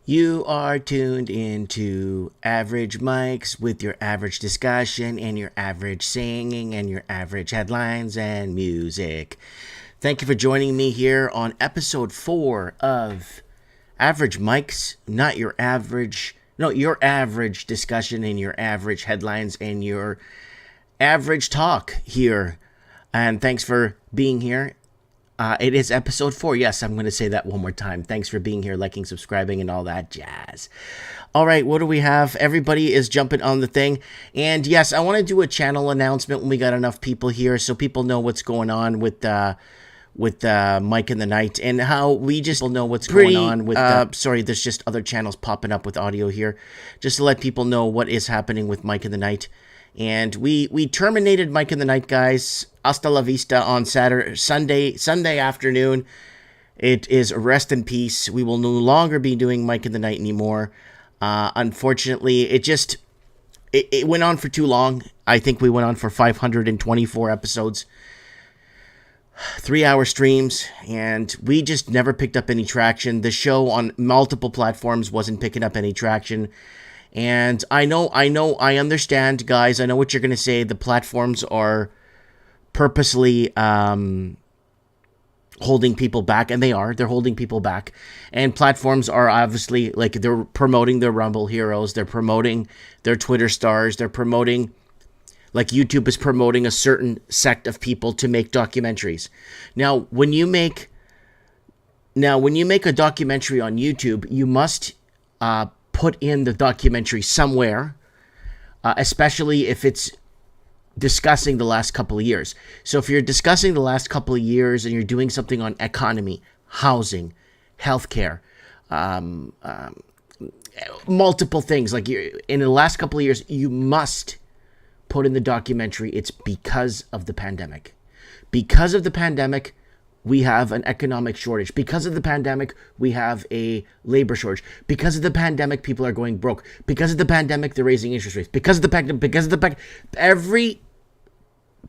You are tuned into Average Mics with your average discussion and your average singing and your average headlines and music. Thank you for joining me here on episode 4 of Average Mics, not your average, no, your average discussion and your average headlines and your average talk here. And thanks for being here. It is episode 4. Yes, I'm going to say that one more time. Thanks for being here, liking, subscribing, and all that jazz. All right, what do we have? Everybody is jumping on the thing. And yes, I want to do a channel announcement when we got enough people here so people know what's going on with Mike in the Night and how we just know what's going on with sorry, there's just other channels popping up with audio here. Just to let people know what is happening with Mike in the Night. And we terminated Mike in the Night, guys. Hasta la vista on Sunday afternoon. It is rest in peace. We will no longer be doing Mike in the Night anymore. Unfortunately, it went on for too long. I think we went on for 524 episodes. 3-hour streams, and we just never picked up any traction. The show on multiple platforms wasn't picking up any traction. And I understand, guys. I know what you're going to say. The platforms are purposely holding people back, and they're holding people back. And platforms are obviously, like, they're promoting their Rumble heroes. They're promoting their Twitter stars. They're promoting, like YouTube is promoting a certain sect of people to make documentaries. Now, when you make a documentary on YouTube, you must put in the documentary somewhere, especially if it's discussing the last couple of years. So if you're discussing the last couple of years and you're doing something on economy, housing, healthcare, multiple things, like in the last couple of years, you must put in the documentary, it's because of the pandemic. Because of the pandemic, we have an economic shortage. Because of the pandemic, we have a labor shortage. Because of the pandemic, people are going broke. Because of the pandemic, they're raising interest rates. Because of the pandemic, every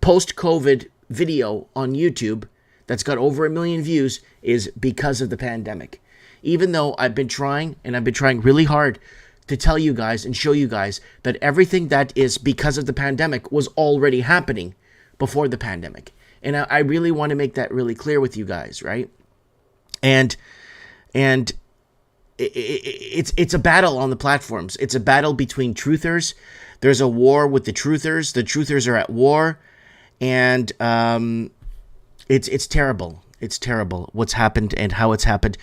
post-COVID video on YouTube that's got over 1 million views is because of the pandemic. Even though I've been trying really hard to tell you guys and show you guys that everything that is because of the pandemic was already happening before the pandemic. And I really want to make that really clear with you guys, right? And it's a battle on the platforms. It's a battle between truthers. There's a war with the truthers. The truthers are at war, and it's terrible. It's terrible what's happened and how it's happened.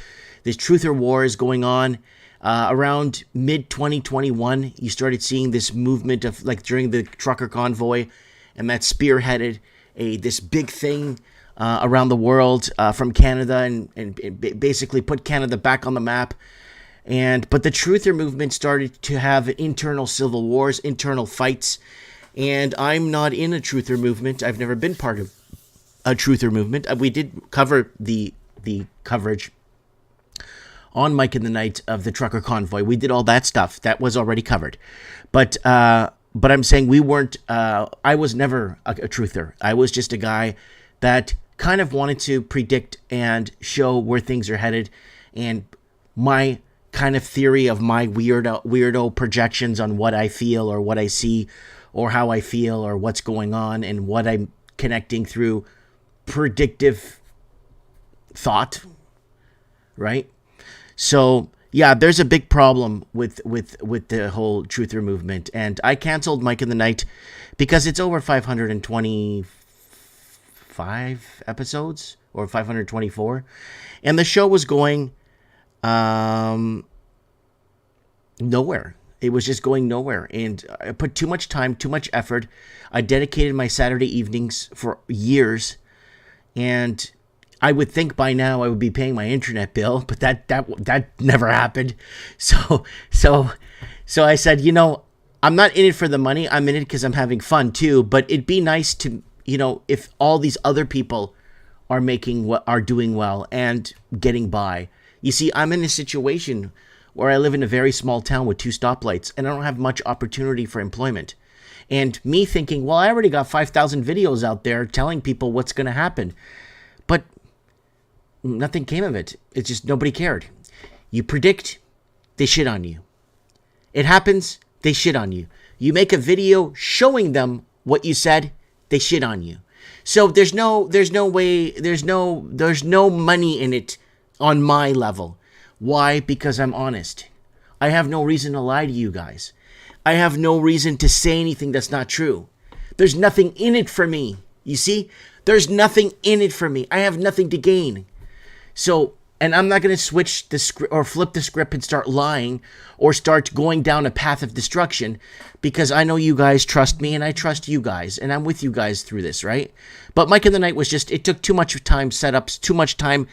This truther war is going on. Around mid-2021, you started seeing this movement of, like, during the trucker convoy, and that spearheaded this big thing around the world from Canada and basically put Canada back on the map. But the truther movement started to have internal civil wars, internal fights, and I'm not in a truther movement. I've never been part of a truther movement. We did cover the coverage on Mike in the Night of the trucker convoy. We did all that stuff. That was already covered. But I'm saying we weren't, I was never a truther. I was just a guy that kind of wanted to predict and show where things are headed, and my kind of theory of my weirdo projections on what I feel or what I see or how I feel or what's going on and what I'm connecting through predictive thought, right? So yeah, there's a big problem with the whole truther movement, and I canceled Mike in the Night because it's over 525 episodes or 524, and the show was going nowhere. It was just going nowhere, and I put too much time, too much effort. I dedicated my Saturday evenings for years, and I would think by now I would be paying my internet bill, but that never happened. So I said, I'm not in it for the money. I'm in it because I'm having fun too. But it'd be nice to, if all these other people are doing well and getting by. You see, I'm in a situation where I live in a very small town with 2 stoplights, and I don't have much opportunity for employment. And me thinking, well, I already got 5,000 videos out there telling people what's going to happen. But nothing came of it. It's just nobody cared. You predict, they shit on you. It happens, they shit on you. You make a video showing them what you said, they shit on you. So there's no money in it on my level. Why? Because I'm honest. I have no reason to lie to you guys. I have no reason to say anything that's not true. There's nothing in it for me. You see? There's nothing in it for me. I have nothing to gain. So, and I'm not going to switch the script or flip the script and start lying or start going down a path of destruction, because I know you guys trust me and I trust you guys and I'm with you guys through this, right? But Mike in the Night was just, it took too much time, setups, too much time.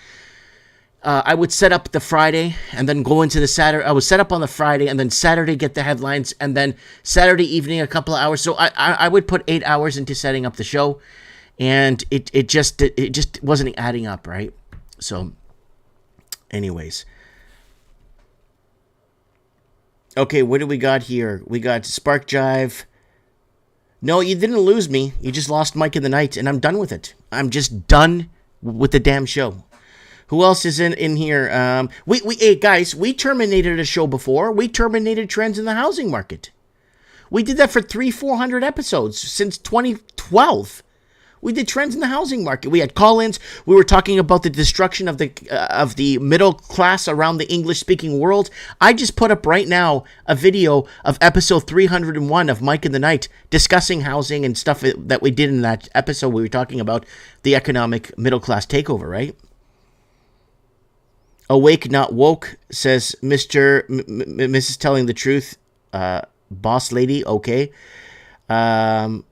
I would set up the Friday and then go into the Saturday. I would set up on the Friday and then Saturday get the headlines, and then Saturday evening a couple of hours. So I would put 8 hours into setting up the show, and it just wasn't adding up, right? So anyways. Okay, what do we got here? We got Spark Jive. No, you didn't lose me. You just lost Mike in the Night, and I'm done with it. I'm just done with the damn show. Who else is in here? Hey guys, we terminated a show before. We terminated Trends in the Housing Market. We did that for 300-400 episodes since 2012. We did Trends in the Housing Market. We had call-ins. We were talking about the destruction of the middle class around the English-speaking world. I just put up right now a video of episode 301 of Mike in the Night discussing housing and stuff that we did in that episode. We were talking about the economic middle-class takeover, right? Awake, not woke, says Mrs. Telling the Truth, boss lady, okay. Try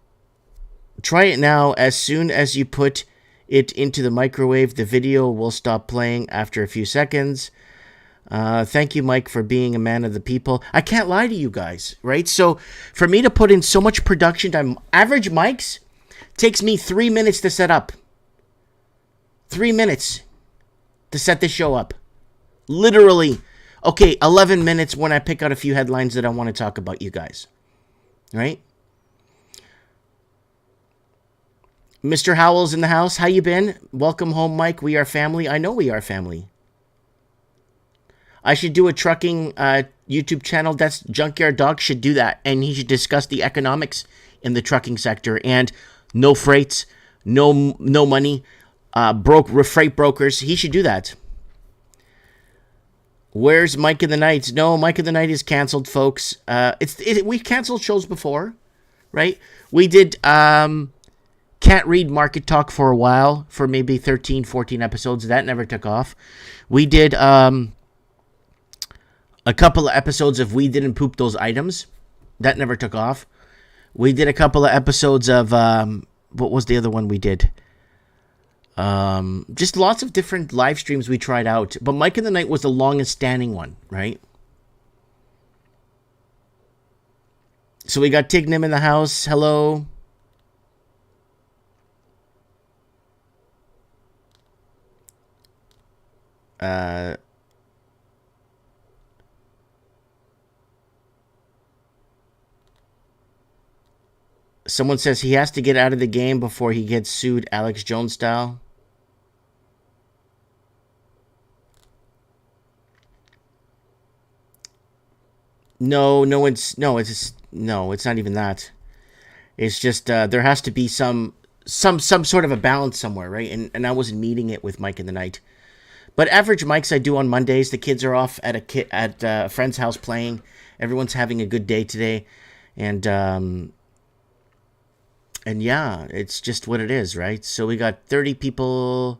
it now. As soon as you put it into the microwave, the video will stop playing after a few seconds. Thank you, Mike, for being a man of the people. I can't lie to you guys, right? So for me to put in so much production time, average mics takes me 3 minutes to set up. 3 minutes to set this show up. Literally. Okay, 11 minutes when I pick out a few headlines that I want to talk about, you guys. Right? Mr. Howell's in the house. How you been? Welcome home, Mike. We are family. I know we are family. I should do a trucking YouTube channel. That's Junkyard Dog should do that. And he should discuss the economics in the trucking sector. And no freights, no money, freight brokers. He should do that. Where's Mike in the Night? No, Mike in the Night is canceled, folks. We canceled shows before, right? We did Can't Read Market Talk for a while, for maybe 13, 14 episodes. That never took off. We did a couple of episodes of We Didn't Poop Those Items. That never took off. We did a couple of episodes of, what was the other one we did? Just lots of different live streams we tried out. But Mike in the Night was the longest standing one, right? So we got Tignim in the house. Hello. Someone says he has to get out of the game before he gets sued Alex Jones style. No, it's not even that. It's just there has to be some sort of a balance somewhere, right? And I wasn't meeting it with Mike in the Night. But average mics I do on Mondays. The kids are off at a friend's house playing. Everyone's having a good day today, and yeah, it's just what it is, right? So we got 30 people,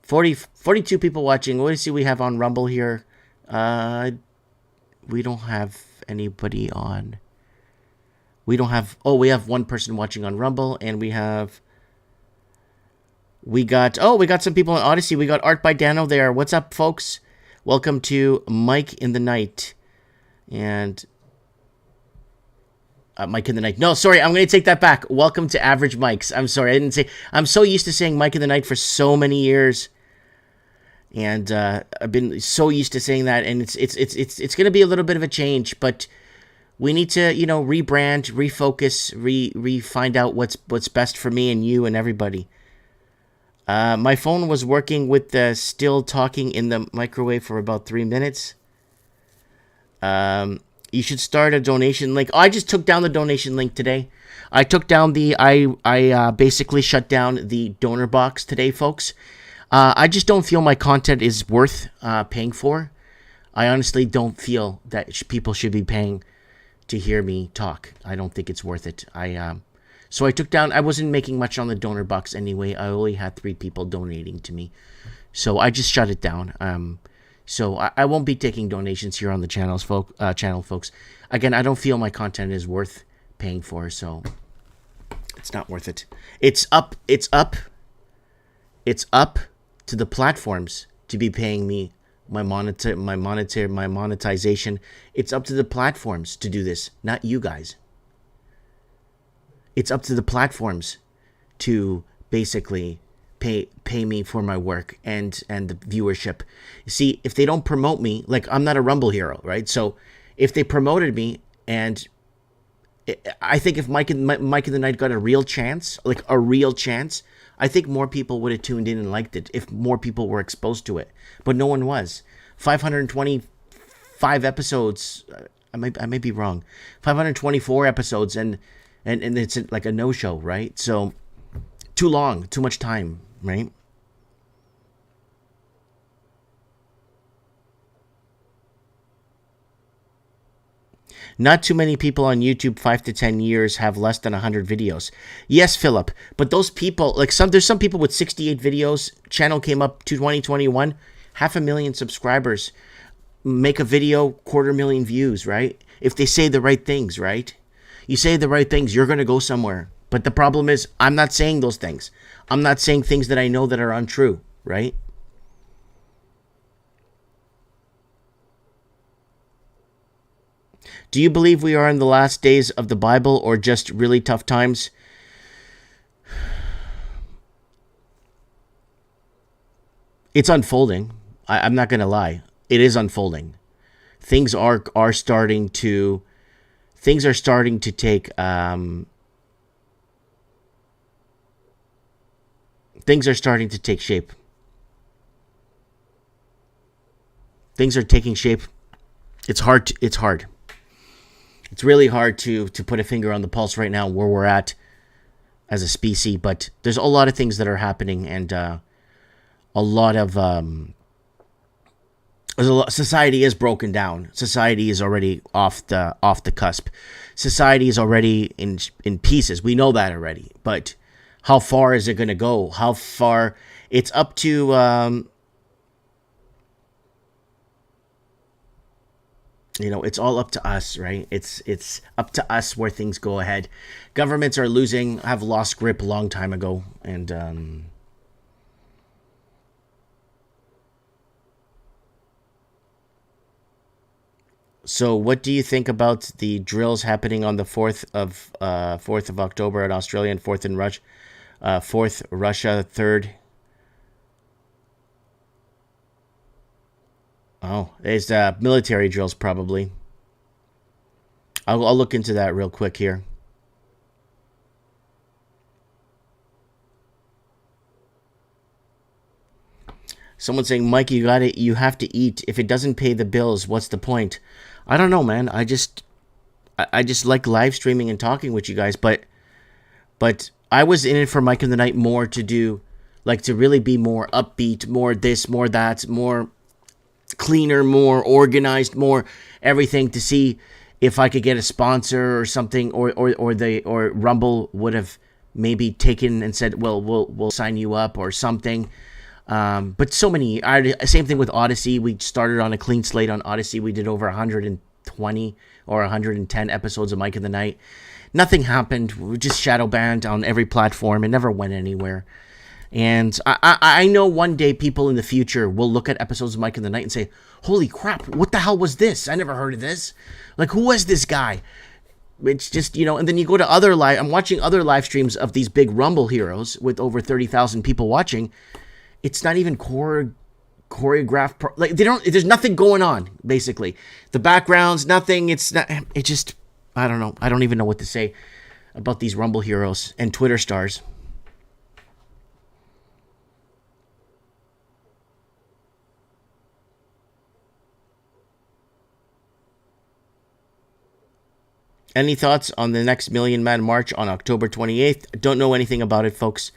42 people watching. What do you see we have on Rumble here? We don't have anybody on. We have one person watching on Rumble, and we got some people on Odyssey. We got Art by Dano there. What's up, folks? Welcome to Mike in the Night. And Mike in the Night. No, sorry, I'm going to take that back. Welcome to Average Mics. I'm sorry, I didn't say. I'm so used to saying Mike in the Night for so many years. And I've been so used to saying that, and it's going to be a little bit of a change, but we need to, rebrand, refocus, find out what's best for me and you and everybody. My phone was working with the still talking in the microwave for about 3 minutes. You should start a donation link. I just took down the donation link today. I took down I basically shut down the donor box today, folks. I just don't feel my content is worth paying for. I honestly don't feel that people should be paying to hear me talk. I don't think it's worth it. So I took down. I wasn't making much on the donor box anyway. I only had 3 people donating to me, so I just shut it down. So I won't be taking donations here on the channel, folks. Again, I don't feel my content is worth paying for, so it's not worth it. It's up to the platforms to be paying me my monetization. It's up to the platforms to do this, not you guys. It's up to the platforms to basically pay me for my work and the viewership. You see, if they don't promote me, like, I'm not a Rumble hero, right? So if they promoted me, and I think if Mike and the Night got a real chance, I think more people would have tuned in and liked it if more people were exposed to it. But no one was. 525 episodes. I may be wrong. 524 episodes, and it's like a no-show, right? So too long, too much time, right? Not too many people on YouTube 5 to 10 years have less than 100 videos. Yes, Philip, but those people, like, there's some people with 68 videos. Channel came up to 2021, 500,000 subscribers, make a video, 250,000 views, right? If they say the right things, right? You say the right things, you're going to go somewhere. But the problem is, I'm not saying those things. I'm not saying things that I know that are untrue, right? Do you believe we are in the last days of the Bible, or just really tough times? It's unfolding. I'm not going to lie. It is unfolding. Things are starting to take things are starting to take shape. Things are taking shape. It's hard. It's really hard to put a finger on the pulse right now where we're at as a species, but there's a lot of things that are happening, and a lot of society is broken down. Society is already off the cusp. Society is already in pieces. We know that already, but how far is it going to go? How far? It's up to it's all up to us, right? It's up to us where things go ahead. Governments have lost grip a long time ago, and so what do you think about the drills happening on the 4th of October in Australia, and 4th in Russia, 4th Russia, 3rd? Oh, it's military drills probably. I'll look into that real quick here. Someone's saying, Mike, you have to eat. If it doesn't pay the bills, what's the point? I don't know, man. I just like live streaming and talking with you guys, but I was in it for Mike and the Night more to really be more upbeat, more this, more that, more cleaner, more organized, more everything, to see if I could get a sponsor or something, or Rumble would have maybe taken and said, well, we'll sign you up or something. But so many, same thing with Odyssey. We started on a clean slate on Odyssey. We did over 120 or 110 episodes of Mike and the Night. Nothing happened. We just shadow banned on every platform. It never went anywhere. And I know one day people in the future will look at episodes of Mike and the Night and say, holy crap, what the hell was this? I never heard of this. Like, who was this guy? It's just, and then you go to I'm watching other live streams of these big Rumble heroes with over 30,000 people watching. It's not even choreographed. There's nothing going on, basically. The backgrounds, nothing. It just, I don't know. I don't even know what to say about these Rumble heroes and Twitter stars. Any thoughts on the next Million Man March on October 28th? Don't know anything about it, folks.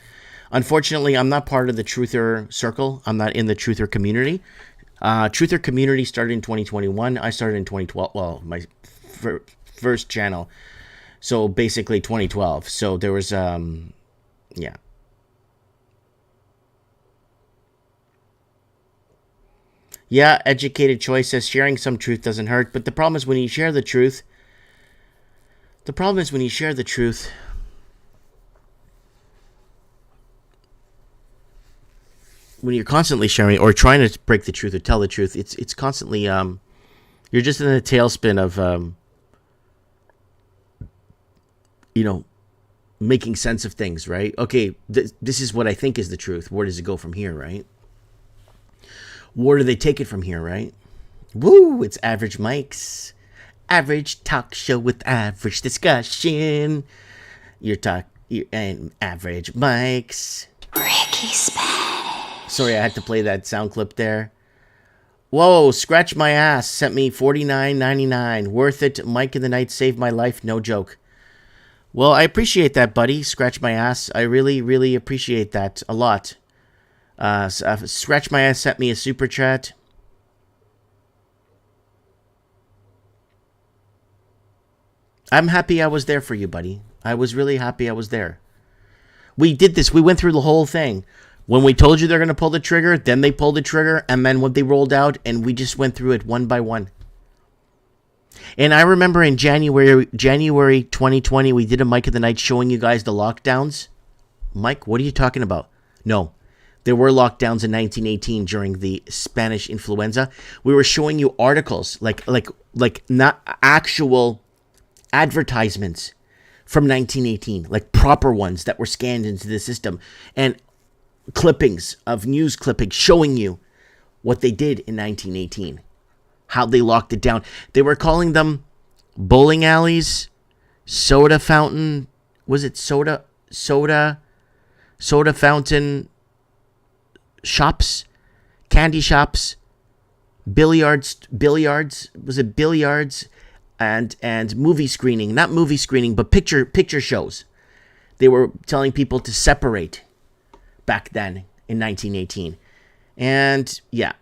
Unfortunately, I'm not part of the Truther circle. I'm not in the Truther community. Truther community started in 2021. I started in 2012. Well, my first channel. So basically 2012. So there was, yeah. Yeah, educated choice says sharing some truth doesn't hurt. But the problem is when you share the truth, when you're constantly sharing or trying to break the truth or tell the truth, it's constantly, you're just in a tailspin of, making sense of things, right? Okay, this is what I think is the truth. Where does it go from here, right? Where do they take it from here, right? Woo, it's Average Mike's. Average talk show with average discussion. And Average Mike's. Ricky Spanish. Sorry, I had to play that sound clip there. Whoa, Scratch My Ass sent me $49.99. Worth it. Mike in the Night saved my life. No joke. Well, I appreciate that, buddy. Scratch My Ass. I really, really appreciate that a lot. Scratch My Ass sent me a super chat. I'm happy I was there for you, buddy. I was really happy I was there. We did this. We went through the whole thing. When we told you they're going to pull the trigger, then they pulled the trigger, and then when they rolled out, and we just went through it one by one. And I remember in January 2020, we did a Mike of the Night showing you guys the lockdowns. Mike, what are you talking about? No, there were lockdowns in 1918 during the Spanish influenza. We were showing you articles, like not actual advertisements from 1918, like proper ones that were scanned into the system, and clippings of news clippings showing you what they did in 1918, how they locked it down. They were calling them bowling alleys, soda fountain, was it soda fountain shops, candy shops, billiards, was it billiards? And movie screening, not movie screening, but picture shows. They were telling people to separate back then in 1918. And yeah.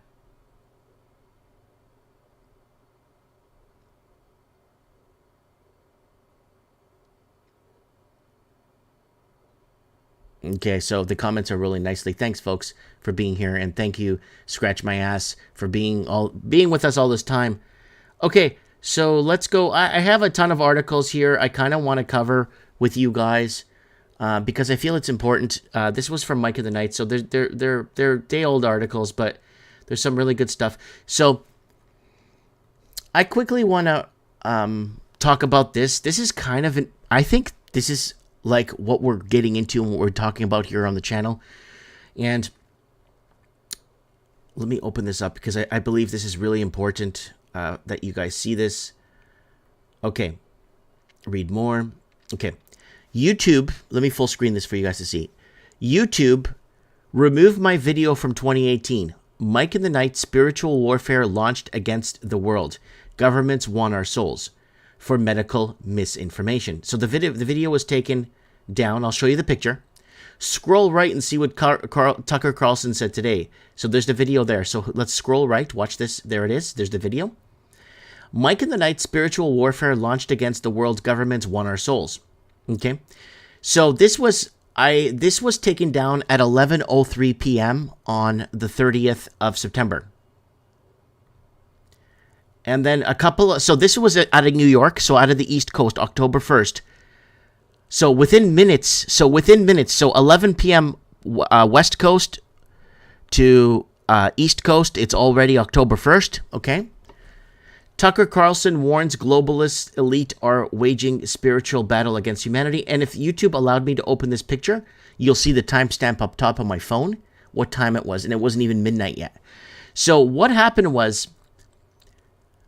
Okay, so the comments are really nicely. Thanks, folks, for being here, and thank you, Scratch My Ass, for being with us all this time. Okay. So let's go. I have a ton of articles here I kind of want to cover with you guys because I feel it's important. This was from Mike of the Night, so they're day-old articles, but there's some really good stuff. So I quickly want to talk about this. This is kind of I think this is like what we're getting into and what we're talking about here on the channel. And let me open this up because I believe this is really important. That you guys see this. Okay. Read more. Okay. YouTube. Let me full screen this for you guys to see. YouTube removed my video from 2018. Mike in the Night spiritual warfare launched against the world. Governments want our souls for medical misinformation. So the video was taken down. I'll show you the picture. Scroll right and see what Tucker Carlson said today. So there's the video there. So let's scroll right. Watch this. There it is. There's the video. Mike in the Night spiritual warfare launched against the world's governments want our souls. Okay. So this was taken down at 11:03 p.m. on the 30th of September. And then so this was out of New York, so out of the East Coast, October 1st. So within minutes, so 11 p.m. West Coast to East Coast, it's already October 1st, okay? Tucker Carlson warns globalist elite are waging spiritual battle against humanity. And if YouTube allowed me to open this picture, you'll see the timestamp up top on my phone, what time it was, and it wasn't even midnight yet. So what happened was,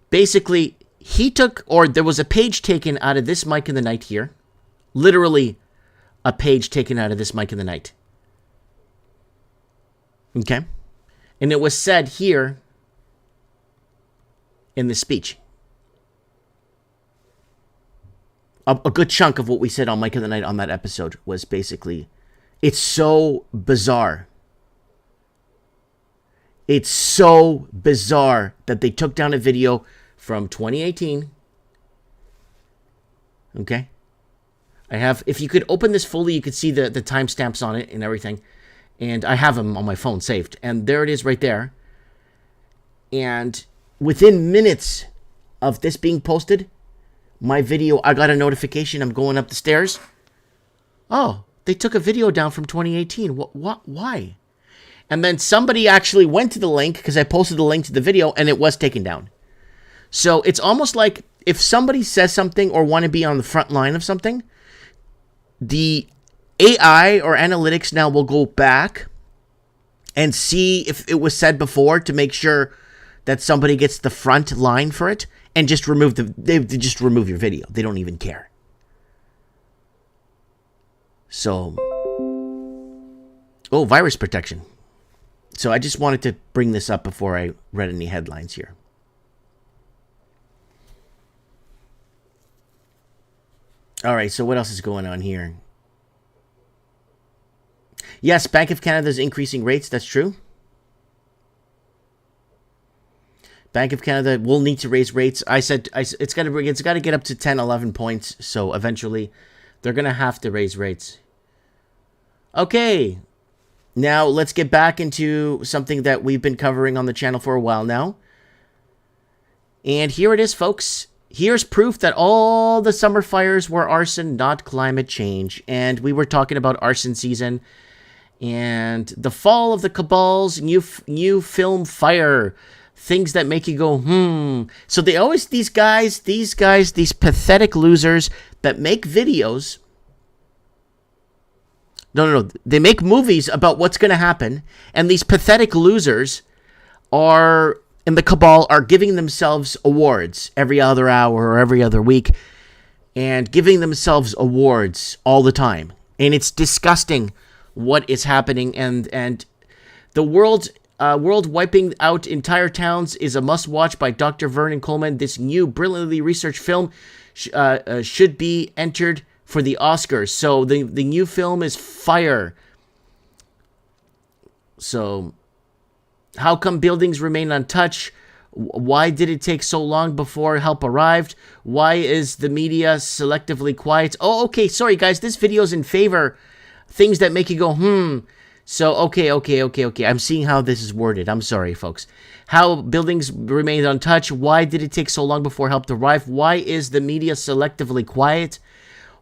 basically, there was a page taken out of this Mike in the Night here. Literally a page taken out of this Mike in the Night. Okay? And it was said here in the speech. a good chunk of what we said on Mike of the Night on that episode was basically, it's so bizarre. It's so bizarre that they took down a video from 2018. Okay? I have, if you could open this fully, you could see the timestamps on it and everything. And I have them on my phone saved. And there it is right there. And within minutes of this being posted, my video, I got a notification. I'm going up the stairs. Oh, they took a video down from 2018. What? Why? And then somebody actually went to the link, because I posted the link to the video, and it was taken down. So it's almost like if somebody says something or want to be on the front line of something, the AI or analytics now will go back and see if it was said before to make sure that somebody gets the front line for it, and just remove they just remove your video. They don't even care. So, oh, virus protection. So I just wanted to bring this up before I read any headlines here. All right, so what else is going on here? Yes, Bank of Canada is increasing rates. That's true. Bank of Canada will need to raise rates. I said it's got to get up to 10, 11 points. So eventually, they're going to have to raise rates. Okay, now let's get back into something that we've been covering on the channel for a while now. And here it is, folks. Here's proof that all the summer fires were arson, not climate change. And we were talking about arson season and the fall of the cabal's new film Fire. Things that make you go, So they always, these pathetic losers that make videos. No. They make movies about what's going to happen. And these pathetic losers are, in the cabal, are giving themselves awards every other hour or every other week. And giving themselves awards all the time. And it's disgusting what is happening. And the world wiping out entire towns is a must-watch by Dr. Vernon Coleman. This new, brilliantly researched film should be entered for the Oscars. So the new film is Fire. So, how come buildings remain untouched? Why did it take so long before help arrived? Why is the media selectively quiet? Oh, okay, sorry guys, this video's in favor. Things that make you go, So, okay. I'm seeing how this is worded. I'm sorry, folks. How buildings remained untouched. Why did it take so long before help arrived? Why is the media selectively quiet?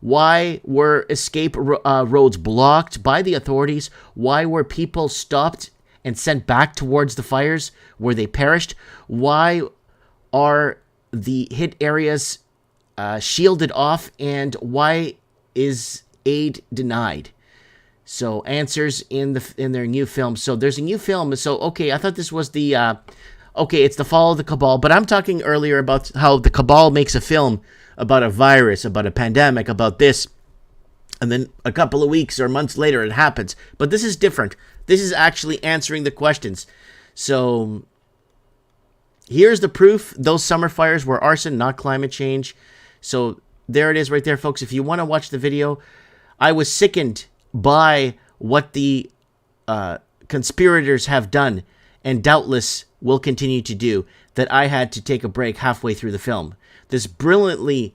Why were escape roads blocked by the authorities? Why were people stopped and sent back towards the fires where they perished? Why are the hit areas shielded off? And why is aid denied? So, answers in their new film. So, there's a new film. So, okay, I thought this was the... it's the fall of the cabal. But I'm talking earlier about how the cabal makes a film about a virus, about a pandemic, about this. And then a couple of weeks or months later, it happens. But this is different. This is actually answering the questions. So, here's the proof. Those summer fires were arson, not climate change. So, there it is right there, folks. If you want to watch the video, I was sickened by what the conspirators have done and doubtless will continue to do, that I had to take a break halfway through the film. This brilliantly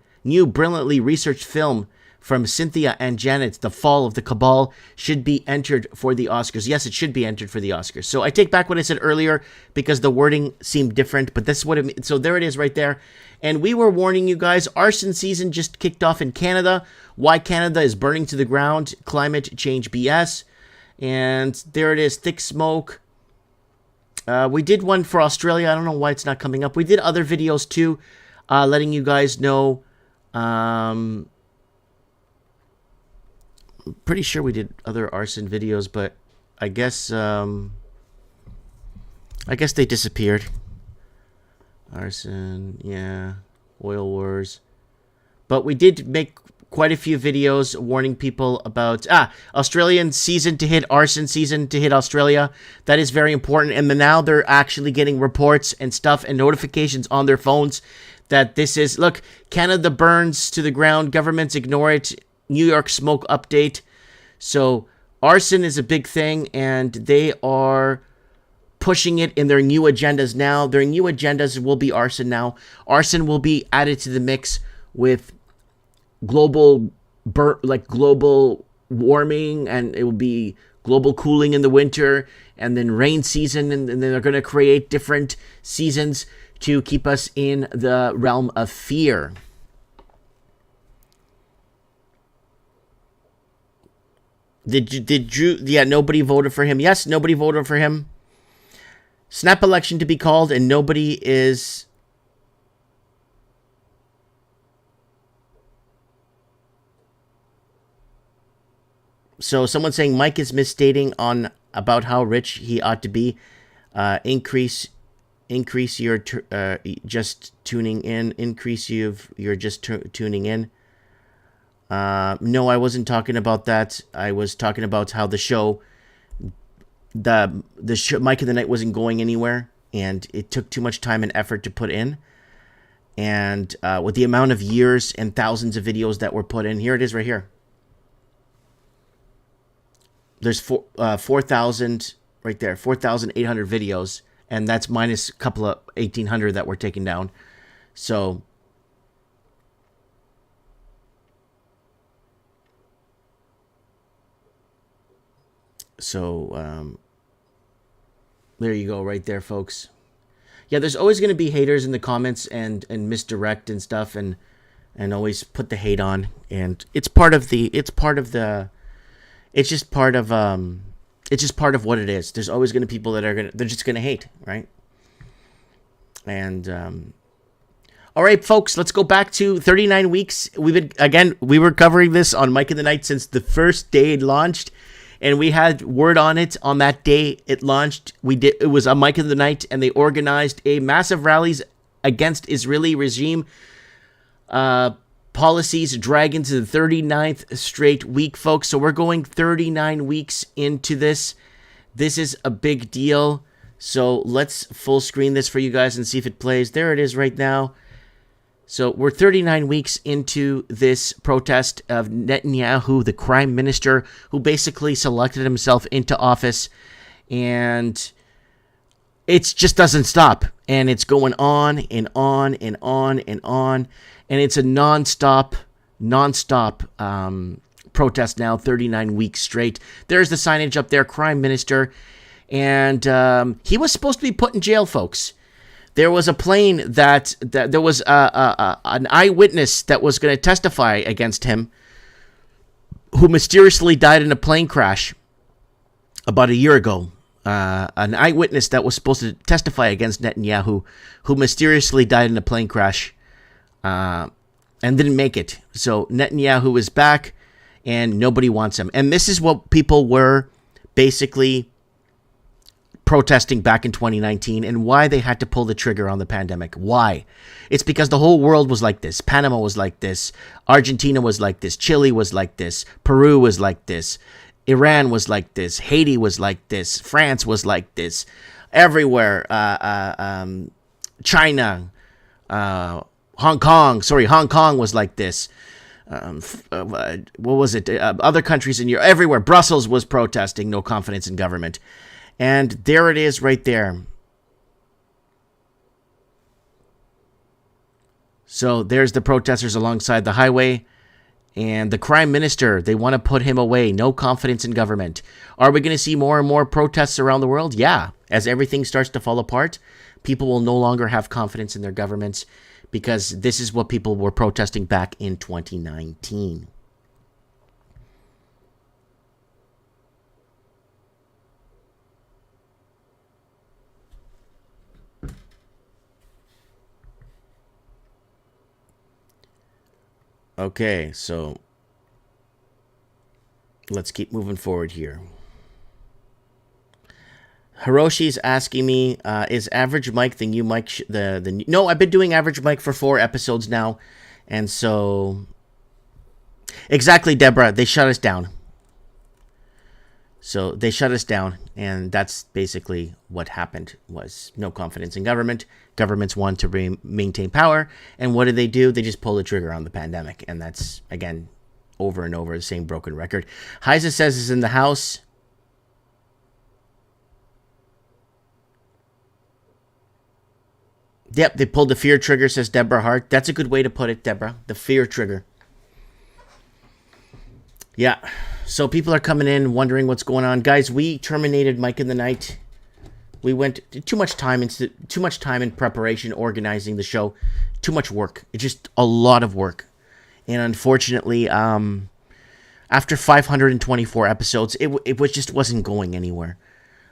researched film from Cynthia and Janet, The Fall of the Cabal, should be entered for the Oscars. Yes, it should be entered for the Oscars. So I take back what I said earlier because the wording seemed different, but this is what it... So there it is right there. And we were warning you guys, arson season just kicked off in Canada. Why Canada is burning to the ground, climate change BS. And there it is, thick smoke. We did one for Australia. I don't know why it's not coming up. We did other videos too, letting you guys know. Pretty sure we did other arson videos, but I guess they disappeared. Arson, yeah, oil wars. But we did make quite a few videos warning people about Australian season to hit, arson season to hit Australia. That is very important. And now they're actually getting reports and stuff and notifications on their phones that this is, look, Canada burns to the ground, governments ignore it, New York smoke update. So arson is a big thing, and they are pushing it in their new agendas now. Their new agendas will be arson now. Arson will be added to the mix with global warming, and it will be global cooling in the winter, and then rain season, and then they're going to create different seasons to keep us in the realm of fear. Did you? Yeah, nobody voted for him. Yes, nobody voted for him. Snap election to be called, and nobody is. So someone's saying Mike is misstating on about how rich he ought to be. Increase your just tuning in. Increase you're just tuning in. No, I wasn't talking about that. I was talking about how the show, the show, Mike of the Night wasn't going anywhere, and it took too much time and effort to put in. And with the amount of years and thousands of videos that were put in, here it is right here. There's 4,000 right there, 4,800 videos, and that's minus a couple of 1,800 that were taken down. So there you go right there, folks. Yeah, there's always going to be haters in the comments and misdirect and stuff, and always put the hate on, and it's just part of what it is. There's always going to be people that they're just going to hate, right? And all right, folks, let's go back to 39 weeks. We were covering this on Mike of the Night since the first day it launched, and we had word on it on that day it launched. It was on Mike of the Night, and they organized a massive rallies against Israeli regime policies, drag into the 39th straight week, folks. So we're going 39 weeks into this. This is a big deal. So let's full screen this for you guys and see if it plays. There it is right now. So we're 39 weeks into this protest of Netanyahu, the crime minister, who basically selected himself into office, and it just doesn't stop. And it's going on and on and on and on. And it's a non-stop protest now, 39 weeks straight. There's the signage up there, crime minister. And he was supposed to be put in jail, folks. There was a plane that there was an eyewitness that was going to testify against him, who mysteriously died in a plane crash about a year ago. An eyewitness that was supposed to testify against Netanyahu, who mysteriously died in a plane crash and didn't make it. So Netanyahu is back, and nobody wants him. And this is what people were basically protesting back in 2019, and why they had to pull the trigger on the pandemic. Why? It's because the whole world was like this. Panama was like this. Argentina was like this. Chile was like this. Peru was like this. Iran was like this. Haiti was like this. France was like this. Everywhere. China. Hong Kong was like this. What was it? Other countries in Europe. Everywhere. Brussels was protesting. No confidence in government. And there it is right there. So there's the protesters alongside the highway. And the crime minister, they want to put him away. No confidence in government. Are we going to see more and more protests around the world? Yeah. As everything starts to fall apart, people will no longer have confidence in their governments, because this is what people were protesting back in 2019. Okay, so let's keep moving forward here. Hiroshi's asking me, is Average Mike the new Mike? No, I've been doing Average Mike for 4 episodes now, and so exactly, Deborah, they shut us down. So they shut us down, and that's basically what happened. Was no confidence in government. Governments want to maintain power, and what do? They just pull the trigger on the pandemic, and that's, again, over and over the same broken record. Heisa says is in the house. Yep, they pulled the fear trigger, says Deborah Hart. That's a good way to put it, Deborah. The fear trigger. Yeah. So people are coming in wondering what's going on. Guys, we terminated Mike in the Night. We went too much time in preparation, organizing the show. Too much work. It's just a lot of work. And unfortunately, after 524 episodes, it wasn't going anywhere.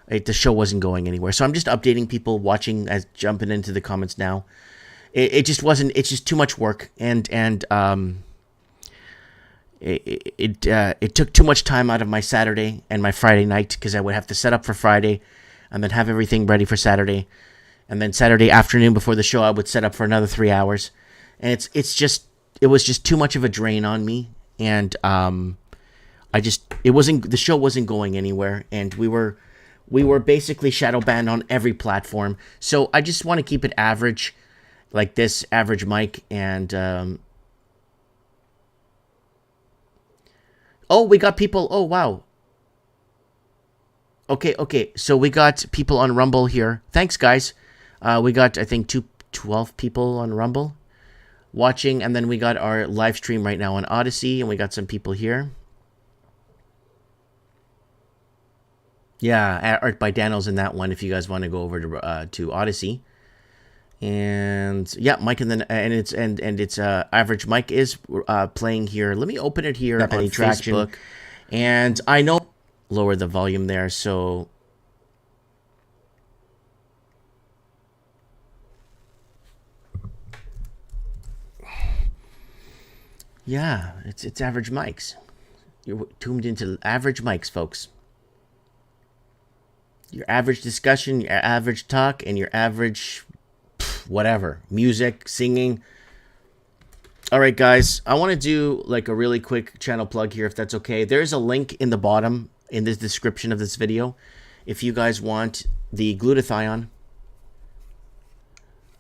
The show wasn't going anywhere. So I'm just updating people watching, as jumping into the comments now. It just wasn't. It's just too much work, and it took too much time out of my Saturday and my Friday night, because I would have to set up for Friday, and then have everything ready for Saturday, and then Saturday afternoon before the show I would set up for another 3 hours, and it was just too much of a drain on me, and the show wasn't going anywhere, and we were basically shadow banned on every platform. So I just want to keep it average, like this, average Mike. And oh, we got people. Oh, wow. Okay. So we got people on Rumble here. Thanks, guys. We got, I think, 12 people on Rumble watching. And then we got our live stream right now on Odyssey. And we got some people here. Yeah, art by Daniel's in that one. If you guys want to go over to Odyssey, and yeah, Mike and it's average Mike is playing here. Let me open it here on Facebook, and I know lower the volume there. So yeah, it's average Mike's. You're tuned into average Mike's, folks. Your average discussion, your average talk, and your average whatever. Music, singing. All right, guys. I want to do like a really quick channel plug here, if that's okay. There's a link in the bottom in the description of this video. If you guys want the glutathione,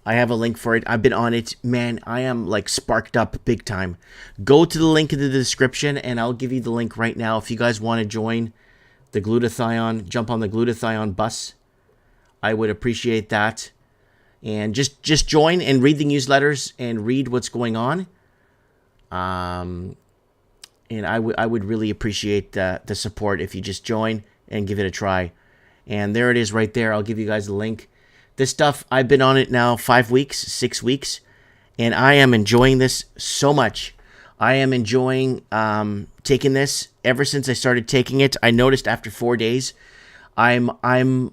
I have a link for it. I've been on it. Man, I am like sparked up big time. Go to the link in the description, and I'll give you the link right now. If you guys want to join the glutathione, jump on the glutathione bus, I would appreciate that. And just join and read the newsletters and read what's going on. And I would really appreciate the support if you just join and give it a try. And there it is right there. I'll give you guys the link. This stuff, I've been on it now 5 weeks, 6 weeks, and I am enjoying this so much. I am enjoying taking this. Ever since I started taking it, I noticed after 4 days, I'm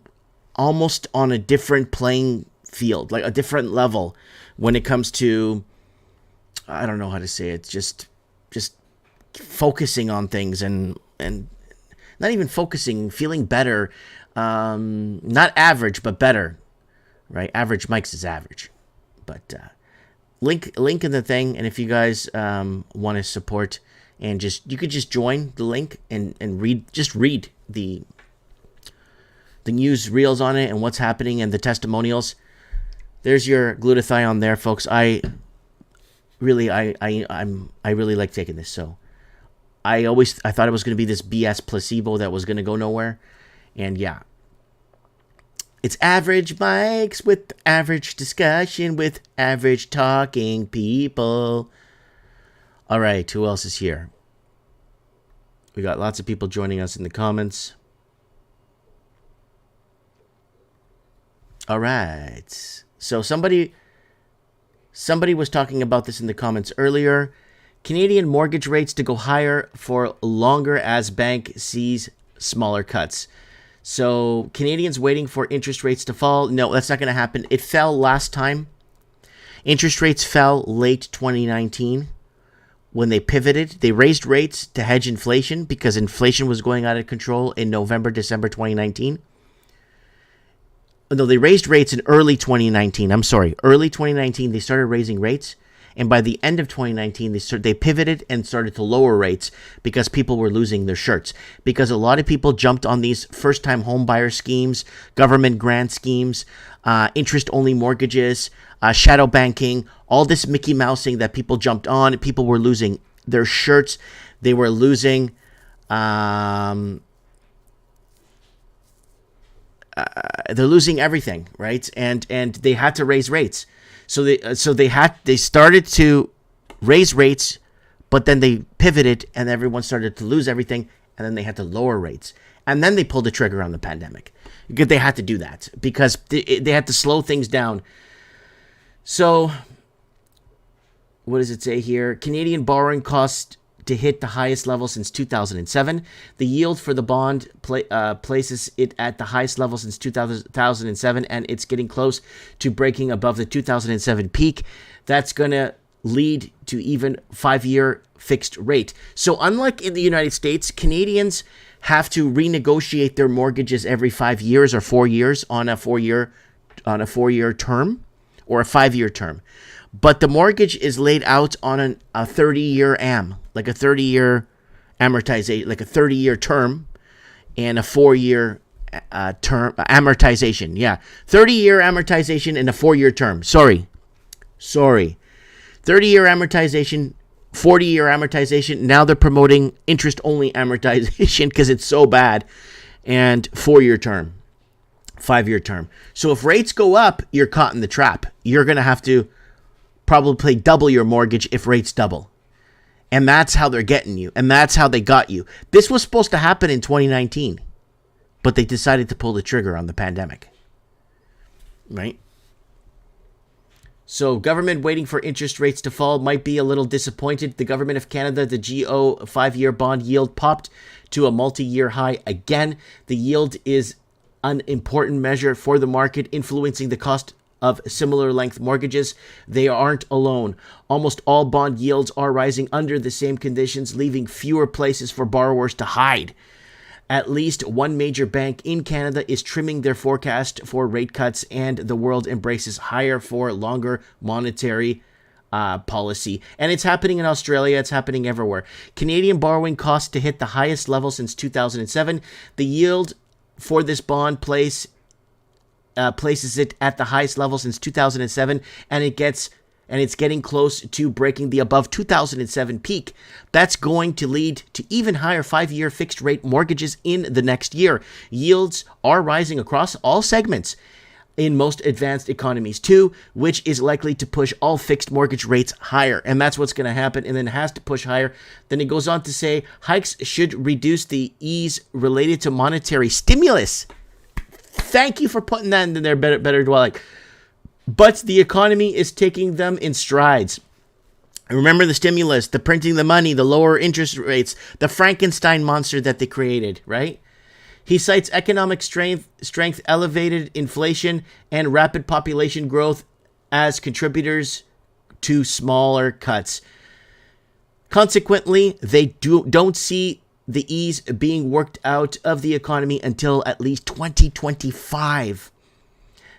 almost on a different playing field, like a different level when it comes to, I don't know how to say it, just focusing on things and not even focusing, feeling better. Not average, but better, right? Average Mike's is average, but link in the thing, and if you guys want to support. And you could just join the link and read the news reels on it and what's happening and the testimonials. There's your glutathione there, folks. I really like taking this. So I thought it was going to be this BS placebo that was going to go nowhere, and yeah, it's average Mike's with average discussion with average talking people. All right, who else is here? We got lots of people joining us in the comments. All right. So somebody was talking about this in the comments earlier. Canadian mortgage rates to go higher for longer as bank sees smaller cuts. So Canadians waiting for interest rates to fall. No, that's not going to happen. It fell last time. Interest rates fell late 2019. When they pivoted, they raised rates to hedge inflation because inflation was going out of control in November, December 2019. No, they raised rates in early 2019. I'm sorry, early 2019, they started raising rates. And by the end of 2019, they pivoted and started to lower rates because people were losing their shirts. Because a lot of people jumped on these first-time home buyer schemes, government grant schemes, interest-only mortgages, shadow banking, all this Mickey Mousing that people jumped on. People were losing their shirts. They were losing they're losing everything, right? And they had to raise rates. So they started to raise rates, but then they pivoted and everyone started to lose everything, and then they had to lower rates. And then they pulled the trigger on the pandemic. They had to do that because they had to slow things down. So what does it say here? Canadian borrowing cost to hit the highest level since 2007. The yield for the bond places it at the highest level since 2007, and it's getting close to breaking above the 2007 peak. That's going to lead to even 5-year fixed rate. So unlike in the United States, Canadians have to renegotiate their mortgages every 5 years or 4 years on a 4-year term or a 5-year term. But the mortgage is laid out on a 30-year like a 30-year amortization, like a 30-year term and a 4-year term amortization. Yeah, 30-year amortization and a 4-year term. Sorry. 30-year amortization, 40-year amortization. Now they're promoting interest-only amortization because it's so bad, and 4-year term, 5-year term. So if rates go up, you're caught in the trap. You're going to have to probably pay double your mortgage if rates double. And that's how they're getting you. And that's how they got you. This was supposed to happen in 2019, but they decided to pull the trigger on the pandemic. Right? So government waiting for interest rates to fall might be a little disappointed. The government of Canada, the GO 5-year bond yield popped to a multi-year high again. The yield is an important measure for the market, influencing the cost of similar length mortgages. They aren't alone. Almost all bond yields are rising under the same conditions, leaving fewer places for borrowers to hide. At least one major bank in Canada is trimming their forecast for rate cuts, and the world embraces higher for longer monetary policy. And it's happening in Australia. It's happening everywhere. Canadian borrowing costs to hit the highest level since 2007. The yield for this bond places it at the highest level since 2007, and it's getting close to breaking the above 2007 peak. That's going to lead to even higher 5-year fixed rate mortgages in the next year. Yields are rising across all segments in most advanced economies too, which is likely to push all fixed mortgage rates higher. And that's what's going to happen, and then it has to push higher. Then it goes on to say hikes should reduce the ease related to monetary stimulus. Thank you for putting that in there, better dwelling. But the economy is taking them in strides. Remember the stimulus, the printing the money, the lower interest rates, the Frankenstein monster that they created, right? He cites economic strength, elevated inflation, and rapid population growth as contributors to smaller cuts. Consequently, they don't see the ease being worked out of the economy until at least 2025.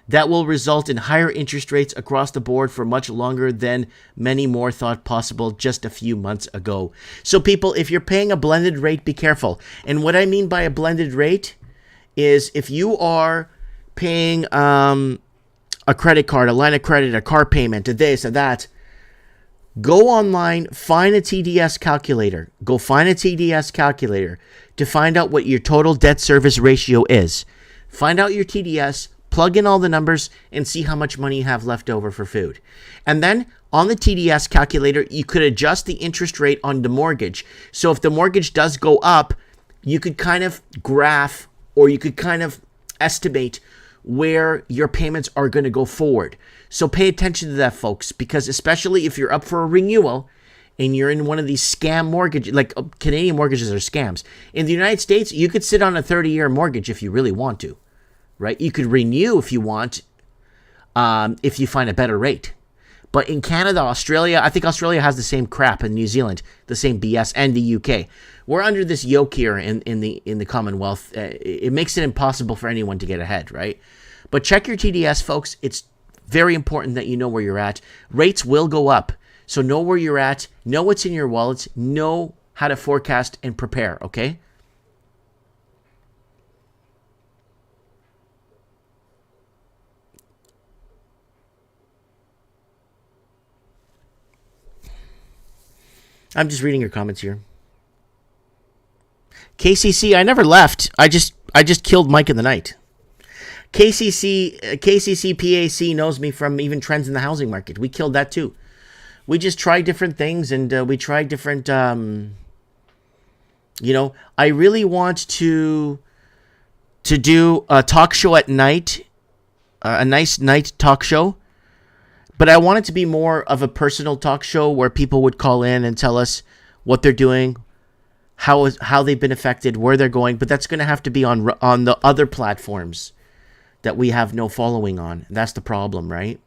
That will result in higher interest rates across the board for much longer than many more thought possible just a few months ago. So people, if you're paying a blended rate, be careful. And what I mean by a blended rate is if you are paying a credit card, a line of credit, a car payment, a this, a that, go online, find a TDS calculator. Go find a TDS calculator to find out what your total debt service ratio is. Find out your TDS, plug in all the numbers, and see how much money you have left over for food. And then on the TDS calculator, you could adjust the interest rate on the mortgage. So if the mortgage does go up, you could kind of graph, or you could kind of estimate where your payments are going to go forward. So pay attention to that, folks, because especially if you're up for a renewal and you're in one of these scam mortgages, like Canadian mortgages are scams. In the United States, you could sit on a 30-year mortgage if you really want to, right? You could renew if you want, if you find a better rate. But in Canada, Australia, I think Australia has the same crap, in New Zealand, the same BS, and the UK. We're under this yoke here in the Commonwealth. It makes it impossible for anyone to get ahead, right? But check your TDS, folks. It's very important that you know where you're at. Rates will go up. So know where you're at, know what's in your wallets, know how to forecast and prepare, okay? I'm just reading your comments here. KCC, I never left. I just killed Mike in the night. KCC PAC knows me from even trends in the housing market. We killed that too. We just tried different things, and we tried different. I really want to do a talk show at night, a nice night talk show. But I want it to be more of a personal talk show where people would call in and tell us what they're doing, how they've been affected, where they're going. But that's going to have to be on the other platforms that we have no following on. That's the problem, right?